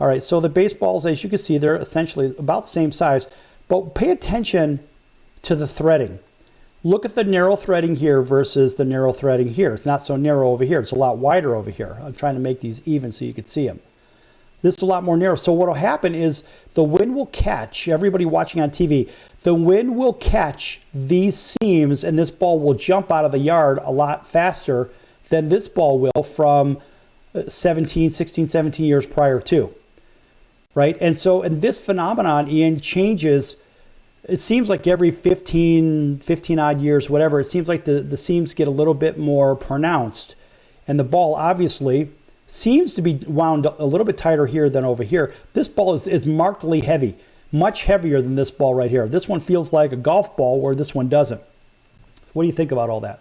All right, so the baseballs, as you can see, they're essentially about the same size, but pay attention to the threading. Look at the narrow threading here versus the narrow threading here. It's not so narrow over here. It's a lot wider over here. I'm trying to make these even so you can see them. This is a lot more narrow. So what will happen is the wind will catch, everybody watching on TV, the wind will catch these seams and this ball will jump out of the yard a lot faster than this ball will from 16, 17 years prior to. Right? And so, and this phenomenon, Ian, changes, it seems like every 15 odd years, whatever, it seems like the seams get a little bit more pronounced. And the ball obviously seems to be wound a little bit tighter here than over here. This ball is markedly heavy, much heavier than this ball right here. This one feels like a golf ball where this one doesn't. What do you think about all that?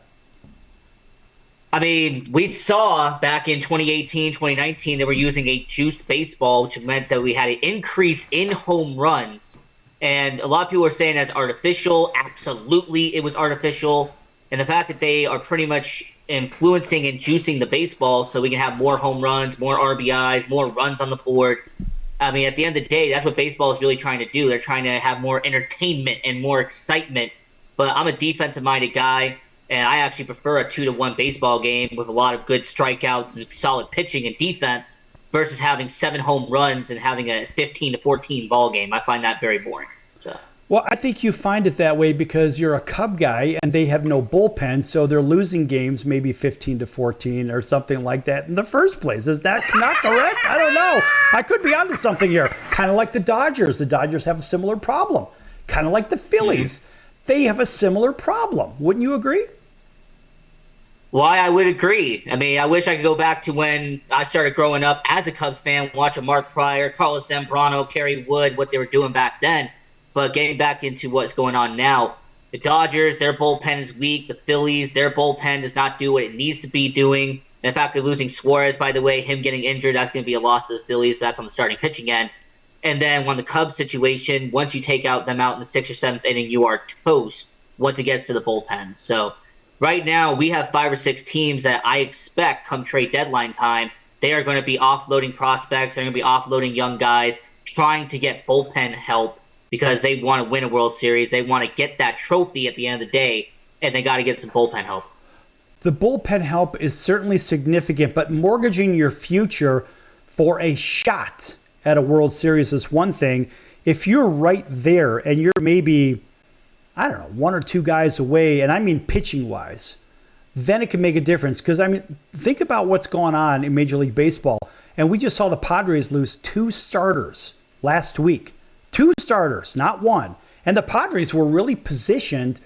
I mean, we saw back in 2018, 2019, they were using a juiced baseball, which meant that we had an increase in home runs. And a lot of people are saying that's artificial. Absolutely, it was artificial. And the fact that they are pretty much influencing and juicing the baseball so we can have more home runs, more RBIs, more runs on the board. I mean, at the end of the day, that's what baseball is really trying to do. They're trying to have more entertainment and more excitement. But I'm a defensive-minded guy. And I actually prefer a 2-1 baseball game with a lot of good strikeouts and solid pitching and defense versus having 7 home runs and having a 15-14 ball game. I find that very boring. So. Well, I think you find it that way because you're a Cub guy and they have no bullpen, so they're losing games maybe 15-14 or something like that in the first place. Is that not correct? I don't know. I could be onto something here. Kind of like the Dodgers. The Dodgers have a similar problem. Kind of like the Phillies. They have a similar problem. Wouldn't you agree? Why I would agree. I mean, I wish I could go back to when I started growing up as a Cubs fan, watching Mark Pryor, Carlos Zambrano, Kerry Wood, what they were doing back then. But getting back into what's going on now, the Dodgers, their bullpen is weak. The Phillies, their bullpen does not do what it needs to be doing. And in fact, they're losing Suarez, by the way, him getting injured, that's going to be a loss to the Phillies. That's on the starting pitching end. And then when the Cubs situation, once you take them out in the 6th or 7th inning, you are toast once it gets to the bullpen. So right now, we have 5 or 6 teams that I expect come trade deadline time, they are going to be offloading prospects. They're going to be offloading young guys, trying to get bullpen help because they want to win a World Series. They want to get that trophy at the end of the day, and they got to get some bullpen help. The bullpen help is certainly significant, but mortgaging your future for a shot at a World Series is one thing. If you're right there and you're maybe, I don't know, 1 or 2 guys away, and I mean pitching-wise, then it can make a difference. Because, I mean, think about what's going on in Major League Baseball. And we just saw the Padres lose 2 starters last week. 2 starters, not 1. And the Padres were really positioned,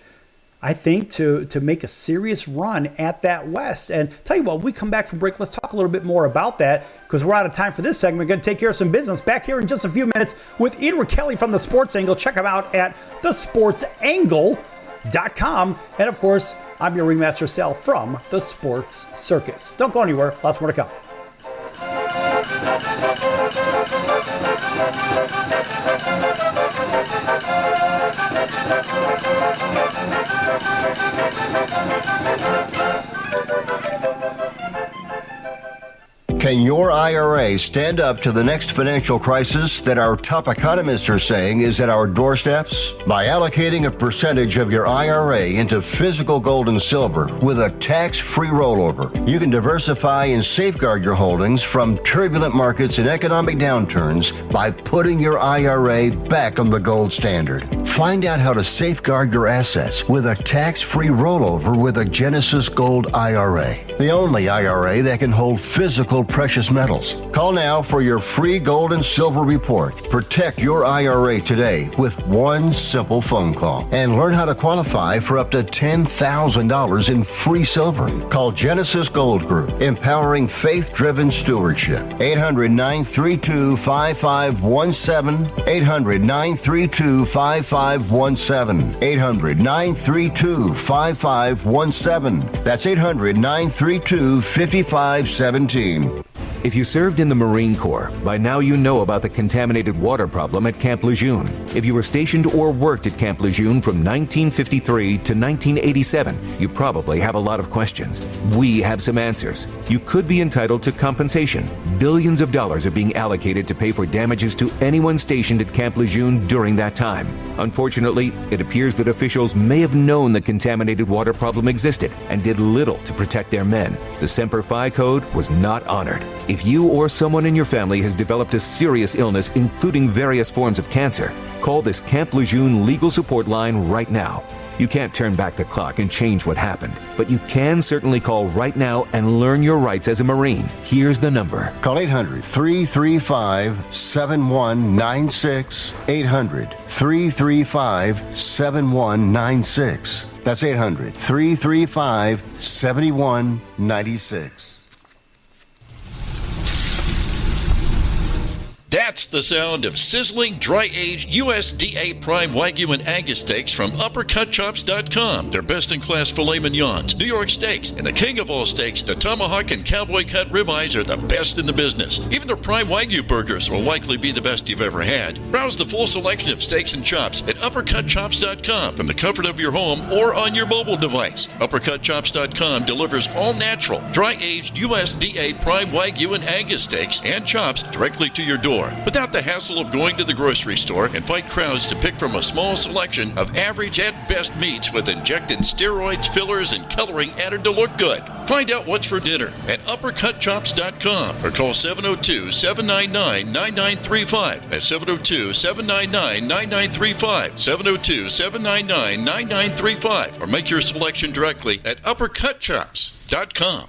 I think, to make a serious run at that West. And tell you what, when we come back from break, let's talk a little bit more about that because we're out of time for this segment. We're going to take care of some business back here in just a few minutes with Ian Kelly from The Sports Angle. Check him out at TheSportsAngle.com. And, of course, I'm your Ringmaster Sal from The Sports Circus. Don't go anywhere. Lots more to come. Can your IRA stand up to the next financial crisis that our top economists are saying is at our doorsteps? By allocating a percentage of your IRA into physical gold and silver with a tax-free rollover, you can diversify and safeguard your holdings from turbulent markets and economic downturns by putting your IRA back on the gold standard. Find out how to safeguard your assets with a tax-free rollover with a Genesis Gold IRA, the only IRA that can hold physical precious metals. Call now for your free gold and silver report. Protect your IRA today with one simple phone call and learn how to qualify for up to $10,000 in free silver. Call Genesis Gold Group, empowering faith-driven stewardship. 800-932-5517. 800-932-5517. 800-932-5517. That's 800-932-5517. If you served in the Marine Corps, by now you know about the contaminated water problem at Camp Lejeune. If you were stationed or worked at Camp Lejeune from 1953 to 1987, you probably have a lot of questions. We have some answers. You could be entitled to compensation. Billions of dollars are being allocated to pay for damages to anyone stationed at Camp Lejeune during that time. Unfortunately, it appears that officials may have known the contaminated water problem existed and did little to protect their men. The Semper Fi Code was not honored. If you or someone in your family has developed a serious illness, including various forms of cancer, call this Camp Lejeune legal support line right now. You can't turn back the clock and change what happened, but you can certainly call right now and learn your rights as a Marine. Here's the number. Call 800-335-7196. 800-335-7196. That's 800-335-7196. That's the sound of sizzling, dry-aged USDA Prime Wagyu and Angus steaks from UpperCutChops.com. Their best-in-class filet mignons, New York steaks, and the king of all steaks, the tomahawk and cowboy cut ribeyes are the best in the business. Even their Prime Wagyu burgers will likely be the best you've ever had. Browse the full selection of steaks and chops at UpperCutChops.com from the comfort of your home or on your mobile device. UpperCutChops.com delivers all-natural, dry-aged USDA Prime Wagyu and Angus steaks and chops directly to your door. more, without the hassle of going to the grocery store and fight crowds to pick from a small selection of average at best meats with injected steroids, fillers, and coloring added to look good. Find out what's for dinner at uppercutchops.com or call 702-799-9935. That's 702-799-9935. 702-799-9935. Or make your selection directly at uppercutchops.com.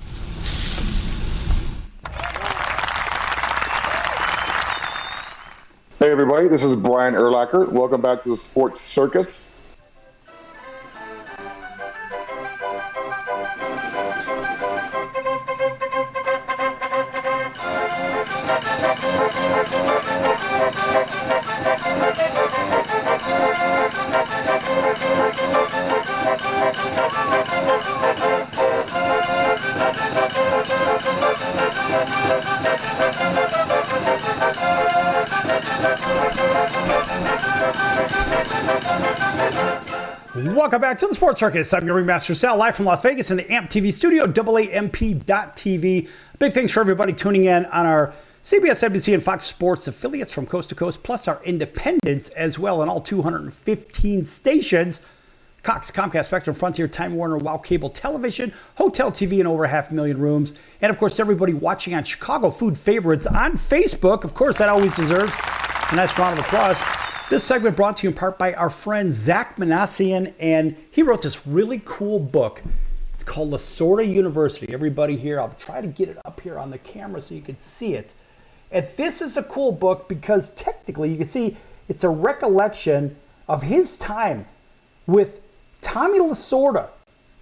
Hey everybody, this is Brian Urlacher. Welcome back to the Sports Circus. Welcome back to the Sports Circus. I'm your Ringmaster Sal, live from Las Vegas in the AMP TV studio, AAMP.TV. Big thanks for everybody tuning in on our CBS, NBC, and Fox Sports affiliates from coast to coast, plus our independents as well in all 215 stations. Cox, Comcast, Spectrum, Frontier, Time Warner, Wow Cable Television, Hotel TV in over 500,000 rooms. And of course, everybody watching on Chicago Food Favorites on Facebook. Of course, that always deserves a nice round of applause. This segment brought to you in part by our friend Zach Manassian, and he wrote this really cool book. It's called Lasorda University. Everybody here, I'll try to get it up here on the camera so you can see it. And this is a cool book because technically you can see it's a recollection of his time with Tommy Lasorda,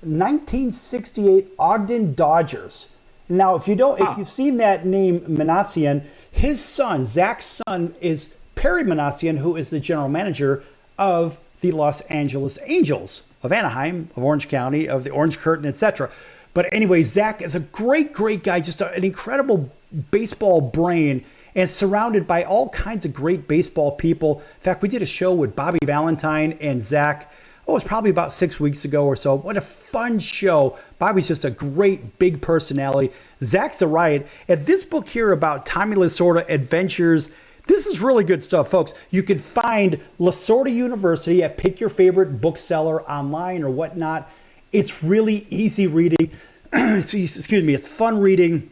1968 Ogden Dodgers. Now, if you've seen that name Manassian, his son, Zach's son, is Perry Manassian, who is the general manager of the Los Angeles Angels of Anaheim, of Orange County, of the Orange Curtain, etc. But anyway, Zach is a great, great guy, just an incredible baseball brain, and surrounded by all kinds of great baseball people. In fact, we did a show with Bobby Valentine and Zach. It was probably about 6 weeks ago or so. What a fun show. Bobby's just a great, big personality. Zach's a riot. And this book here about Tommy Lasorda adventures, this is really good stuff, folks. You can find Lasorda University at pick your favorite bookseller online or whatnot. It's really easy reading. Excuse me. It's fun reading.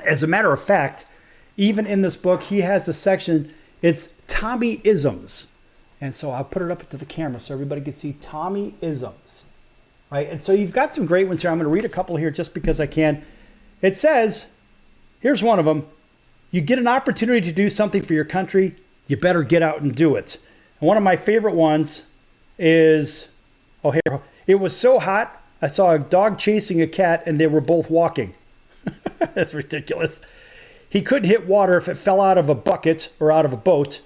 As a matter of fact, even in this book, he has a section, it's Tommy-isms. And so I'll put it up to the camera so everybody can see Tommy-isms. Right? And so you've got some great ones here. I'm going to read a couple here just because I can. It says, here's one of them. You get an opportunity to do something for your country, you better get out and do it. And one of my favorite ones is, it was so hot, I saw a dog chasing a cat and they were both walking. That's ridiculous. He couldn't hit water if it fell out of a bucket or out of a boat.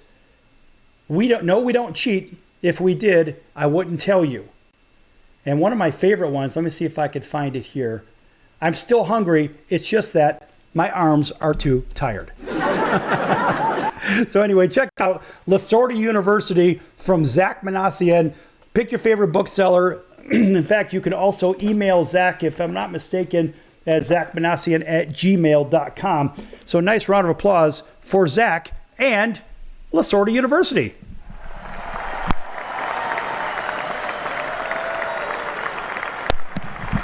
We don't cheat. If we did, I wouldn't tell you. And one of my favorite ones, let me see if I can find it here. I'm still hungry. It's just that my arms are too tired. So anyway, check out Lasorda University from Zach Manassian. Pick your favorite bookseller. In fact, you can also email Zach, if I'm not mistaken, at zachmanassian@gmail.com. So a nice round of applause for Zach and Lasorda University.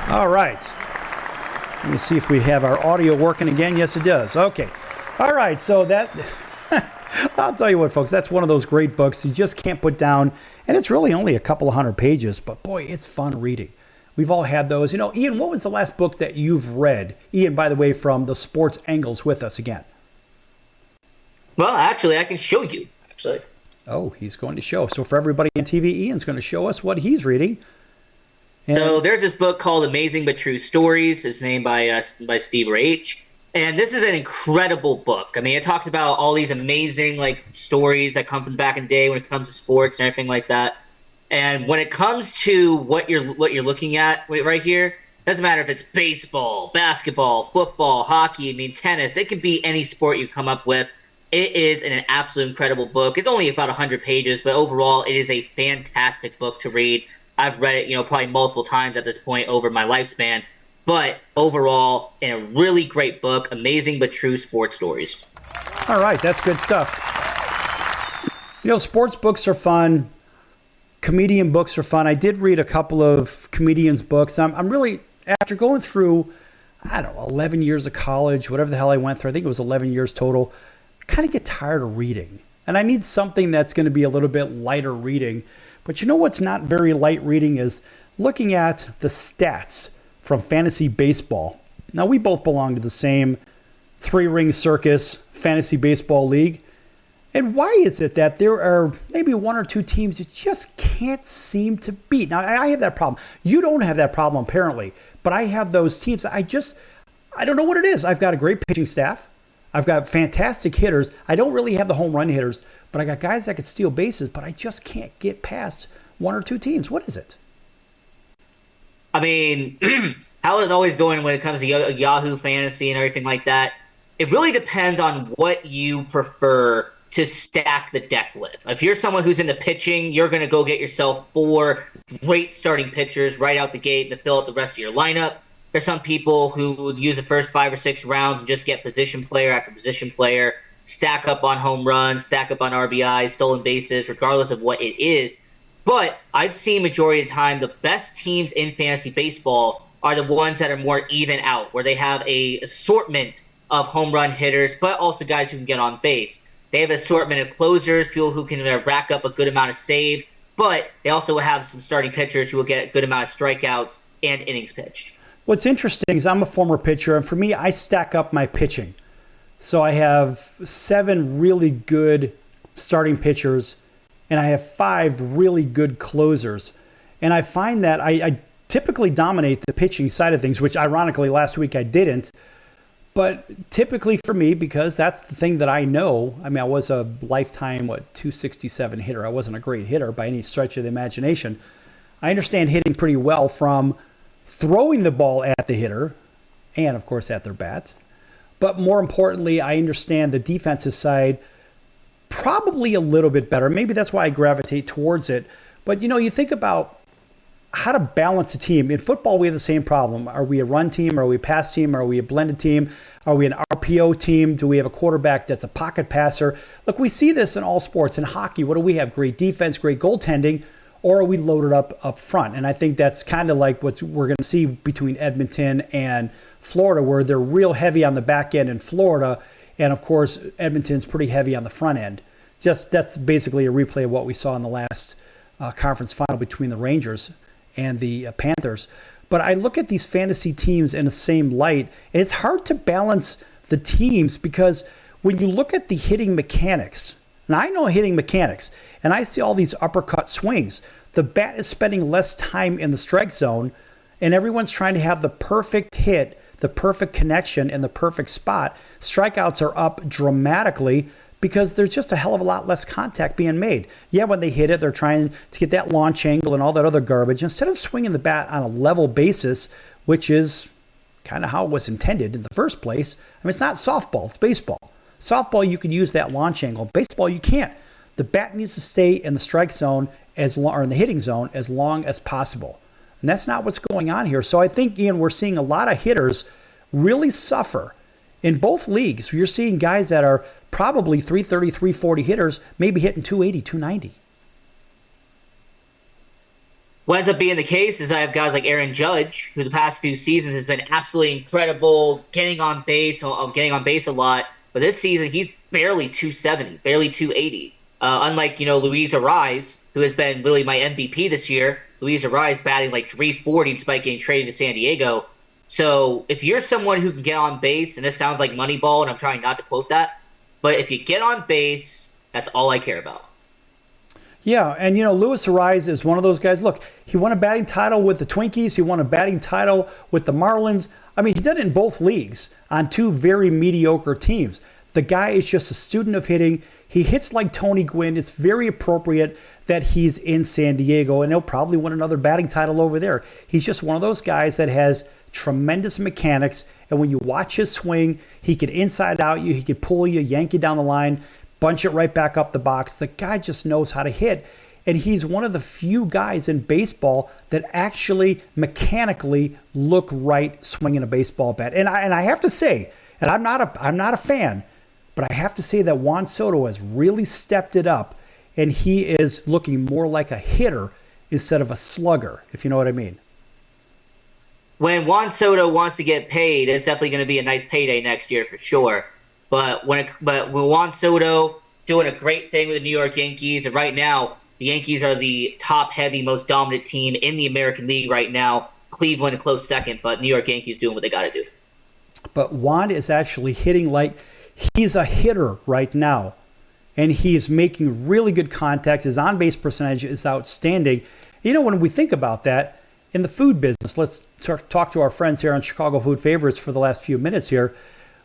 All right. Let me see if we have our audio working again. Yes, it does. Okay. All right. So that, I'll tell you what, folks, that's one of those great books you just can't put down. And it's really only a couple of hundred pages, but boy, it's fun reading. We've all had those. You know, Ian, what was the last book that you've read? Ian, by the way, from the Sports Angles with us again. Well, actually, I can show you, actually. Oh, he's going to show. So for everybody on TV, Ian's going to show us what he's reading. And so there's this book called Amazing But True Stories. It's named by Steve H. And this is an incredible book. I mean, it talks about all these amazing stories that come from back in the day when it comes to sports and everything like that. And when it comes to what you're looking at right here, doesn't matter if it's baseball, basketball, football, hockey, I mean, tennis. It could be any sport you come up with. It is an absolute incredible book. It's only about 100 pages, but overall, it is a fantastic book to read. I've read it, probably multiple times at this point over my lifespan. But overall, a really great book, amazing but true sports stories. All right, that's good stuff. Sports books are fun. Comedian books are fun. I did read a couple of comedians' books. I'm really, after going through, 11 years of college, whatever the hell I went through, I think it was 11 years total, I kind of get tired of reading. And I need something that's going to be a little bit lighter reading. But what's not very light reading is looking at the stats from fantasy baseball. Now, we both belong to the same 3-Ring Circus fantasy baseball league. And why is it that there are maybe 1 or 2 teams you just can't seem to beat? Now, I have that problem. You don't have that problem, apparently. But I have those teams. I don't know what it is. I've got a great pitching staff. I've got fantastic hitters. I don't really have the home run hitters, but I got guys that could steal bases, but I just can't get past 1 or 2 teams. What is it? I mean, how is it always going when it comes to Yahoo Fantasy and everything like that? It really depends on what you prefer to stack the deck with. If you're someone who's into pitching, you're going to go get yourself 4 great starting pitchers right out the gate to fill out the rest of your lineup. There's some people who would use the first 5 or 6 rounds and just get position player after position player, stack up on home runs, stack up on RBIs, stolen bases, regardless of what it is. But I've seen majority of the time the best teams in fantasy baseball are the ones that are more even out, where they have a assortment of home run hitters, but also guys who can get on base. They have an assortment of closers, people who can rack up a good amount of saves, but they also have some starting pitchers who will get a good amount of strikeouts and innings pitched. What's interesting is I'm a former pitcher, and for me, I stack up my pitching. So I have 7 really good starting pitchers, and I have 5 really good closers. And I find that I typically dominate the pitching side of things, which ironically last week I didn't. But typically for me, because that's the thing that I know, I mean, I was a lifetime, 267 hitter. I wasn't a great hitter by any stretch of the imagination. I understand hitting pretty well from throwing the ball at the hitter and, of course, at their bat. But more importantly, I understand the defensive side probably a little bit better. Maybe that's why I gravitate towards it. But, you think about how to balance a team. In football, we have the same problem. Are we a run team? Are we a pass team? Are we a blended team? Are we an RPO team? Do we have a quarterback that's a pocket passer? Look, we see this in all sports. In hockey, what do we have? Great defense, great goaltending, or are we loaded up front? And I think that's kind of like what we're going to see between Edmonton and Florida, where they're real heavy on the back end in Florida, and of course, Edmonton's pretty heavy on the front end. That's basically a replay of what we saw in the last conference final between the Rangers and the Panthers. But I look at these fantasy teams in the same light, and it's hard to balance the teams because when you look at the hitting mechanics, and I know hitting mechanics, and I see all these uppercut swings, the bat is spending less time in the strike zone, and everyone's trying to have the perfect hit, the perfect connection, and the perfect spot. Strikeouts are up dramatically because there's just a hell of a lot less contact being made. Yeah, when they hit it, they're trying to get that launch angle and all that other garbage. Instead of swinging the bat on a level basis, which is kind of how it was intended in the first place. I mean, it's not softball, it's baseball. Softball, you can use that launch angle. Baseball, you can't. The bat needs to stay in the strike zone or in the hitting zone as long as possible. And that's not what's going on here. So I think, Ian, we're seeing a lot of hitters really suffer in both leagues. You're seeing guys that are probably 330, 340 hitters, maybe hitting 280, 290. What ends up being the case is I have guys like Aaron Judge, who the past few seasons has been absolutely incredible, getting on base a lot. But this season, he's barely 270, barely 280. Unlike, Luis Ariz, who has been really my MVP this year. Luis Ariz batting like 340 despite getting traded to San Diego. So if you're someone who can get on base, and this sounds like Moneyball, and I'm trying not to quote that, but if you get on base, that's all I care about. Yeah, and Luis Ariz is one of those guys. Look, he won a batting title with the Twinkies. He won a batting title with the Marlins. I mean, he did it in both leagues on 2 very mediocre teams. The guy is just a student of hitting. He hits like Tony Gwynn. It's very appropriate that he's in San Diego, and he'll probably win another batting title over there. He's just one of those guys that has tremendous mechanics, and when you watch his swing, he can inside out you, he can pull you, yank you down the line, bunch it right back up the box. The guy just knows how to hit, and he's one of the few guys in baseball that actually mechanically look right swinging a baseball bat. And I have to say, and I'm not a fan, but But I have to say that Juan Soto has really stepped it up, and he is looking more like a hitter instead of a slugger, if you know what I mean. When Juan Soto wants to get paid, it's definitely going to be a nice payday next year for sure. But when Juan Soto doing a great thing with the New York Yankees, and right now the Yankees are the top-heavy, most dominant team in the American League right now. Cleveland a close second, but New York Yankees doing what they got to do. But Juan is actually hitting like he's a hitter right now, and he is making really good contact. His on-base percentage is outstanding. You know, when we think about that, in the food business, let's talk to our friends here on Chicago Food Favorites for the last few minutes here.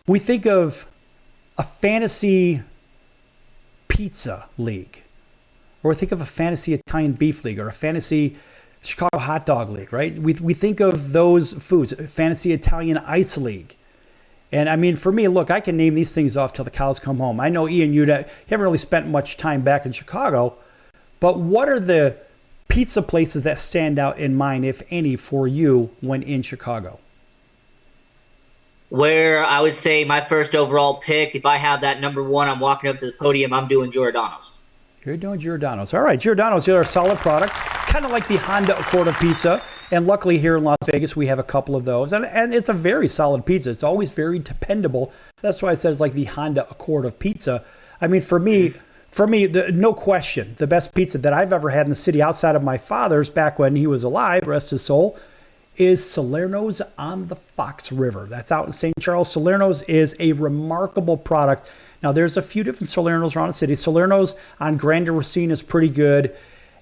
We think of a fantasy pizza league, or we think of a fantasy Italian beef league, or a fantasy Chicago hot dog league, right? We think of those foods, fantasy Italian ice league. And I mean, for me, look, I can name these things off till the cows come home. I know, Ian, you haven't really spent much time back in Chicago, but what are the pizza places that stand out in mind, if any, for you when in Chicago? Where I would say my first overall pick, if I have that number one, I'm walking up to the podium, I'm doing Giordano's. You're doing Giordano's. All right, Giordano's are a solid product, kind of like the Honda Accord of pizza. And luckily here in Las Vegas, we have a couple of those. And it's a very solid pizza. It's always very dependable. That's why I said it's like the Honda Accord of pizza. I mean, for me, no question, the best pizza that I've ever had in the city outside of my father's back when he was alive, rest his soul, is Salerno's on the Fox River. That's out in St. Charles. Salerno's is a remarkable product. Now, there's a few different Salerno's around the city. Salerno's on Grand Racine is pretty good.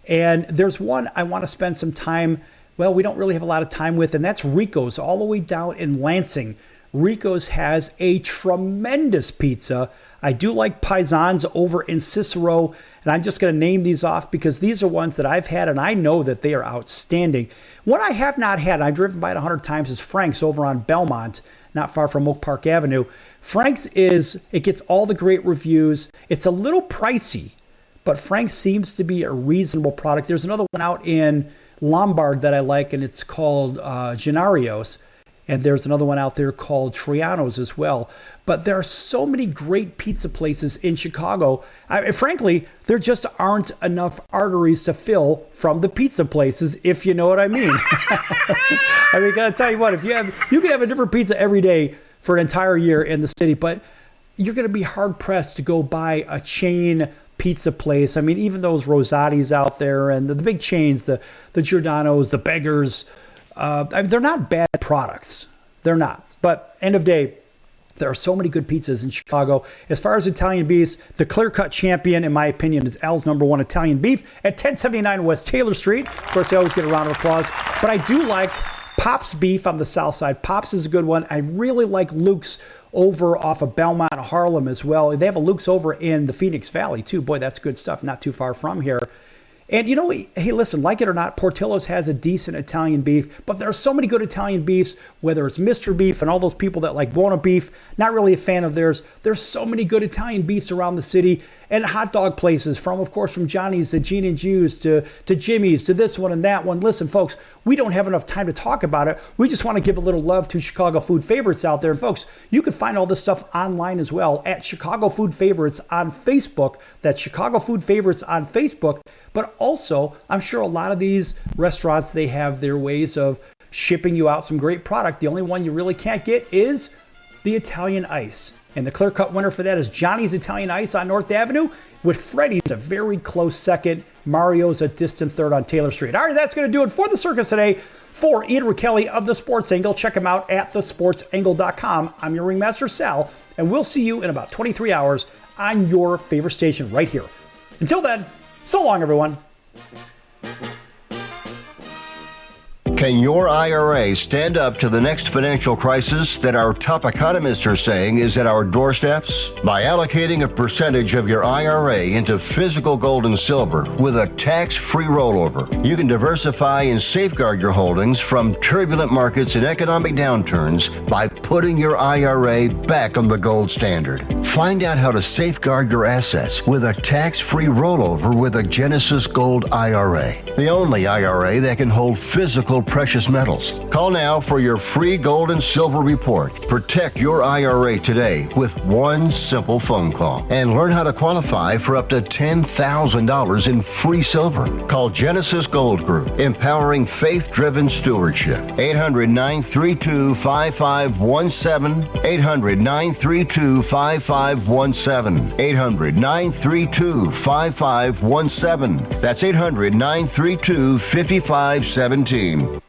And there's one I want to spend some time, well, we don't really have a lot of time with, and that's Rico's all the way down in Lansing. Rico's has a tremendous pizza. I do like Paisans over in Cicero, and I'm just going to name these off because these are ones that I've had, and I know that they are outstanding. One I have not had, and I've driven by it 100 times, is Frank's over on Belmont, not far from Oak Park Avenue. Frank's it gets all the great reviews. It's a little pricey, but Frank's seems to be a reasonable product. There's another one out in Lombard that I like, and it's called Gennario's. And there's another one out there called Triano's as well. But there are so many great pizza places in Chicago. Frankly, there just aren't enough arteries to fill from the pizza places, if you know what I mean. I mean, I gotta tell you what, you can have a different pizza every day for an entire year in the city, but you're going to be hard pressed to go buy a chain pizza place. I mean, even those Rosati's out there and the big chains, the Giordano's, the Beggars, I mean, they're not bad products. They're not. But end of day, there are so many good pizzas in Chicago. As far as Italian beefs, the clear-cut champion, in my opinion, is Al's number one Italian beef at 1079 West Taylor Street. Of course, they always get a round of applause. But I do like Pop's beef on the south side. Pop's is a good one. I really like Luke's over off of Belmont, Harlem as well. They have a Luke's over in the Phoenix Valley, too. Boy, that's good stuff. Not too far from here. And, you know, hey, listen, like it or not, Portillo's has a decent Italian beef, but there are so many good Italian beefs, whether it's Mr. Beef and all those people that like Buona Beef, not really a fan of theirs. There's so many good Italian beefs around the city, and hot dog places from Johnny's to Gene and Juice to Jimmy's to this one and that one. Listen, folks, we don't have enough time to talk about it. We just want to give a little love to Chicago Food Favorites out there. And folks, you can find all this stuff online as well at Chicago Food Favorites on Facebook. That's Chicago Food Favorites on Facebook. But also, I'm sure a lot of these restaurants, they have their ways of shipping you out some great product. The only one you really can't get is the Italian Ice. And the clear-cut winner for that is Johnny's Italian Ice on North Avenue, with Freddy's a very close second. Mario's a distant third on Taylor Street. All right, that's going to do it for the circus today. For Ian Rickelli of The Sports Angle, check him out at thesportsangle.com. I'm your Ringmaster Sal, and we'll see you in about 23 hours on your favorite station right here. Until then, so long, everyone. Can your IRA stand up to the next financial crisis that our top economists are saying is at our doorsteps? By allocating a percentage of your IRA into physical gold and silver with a tax-free rollover, you can diversify and safeguard your holdings from turbulent markets and economic downturns by putting your IRA back on the gold standard. Find out how to safeguard your assets with a tax-free rollover with a Genesis Gold IRA, the only IRA that can hold physical precious metals. Call now for your free gold and silver report. Protect your IRA today with one simple phone call and learn how to qualify for up to $10,000 in free silver. Call Genesis Gold Group, empowering faith-driven stewardship. 800-932-5517. 800-932-5517. 800-932-5517. That's 800-932-5517.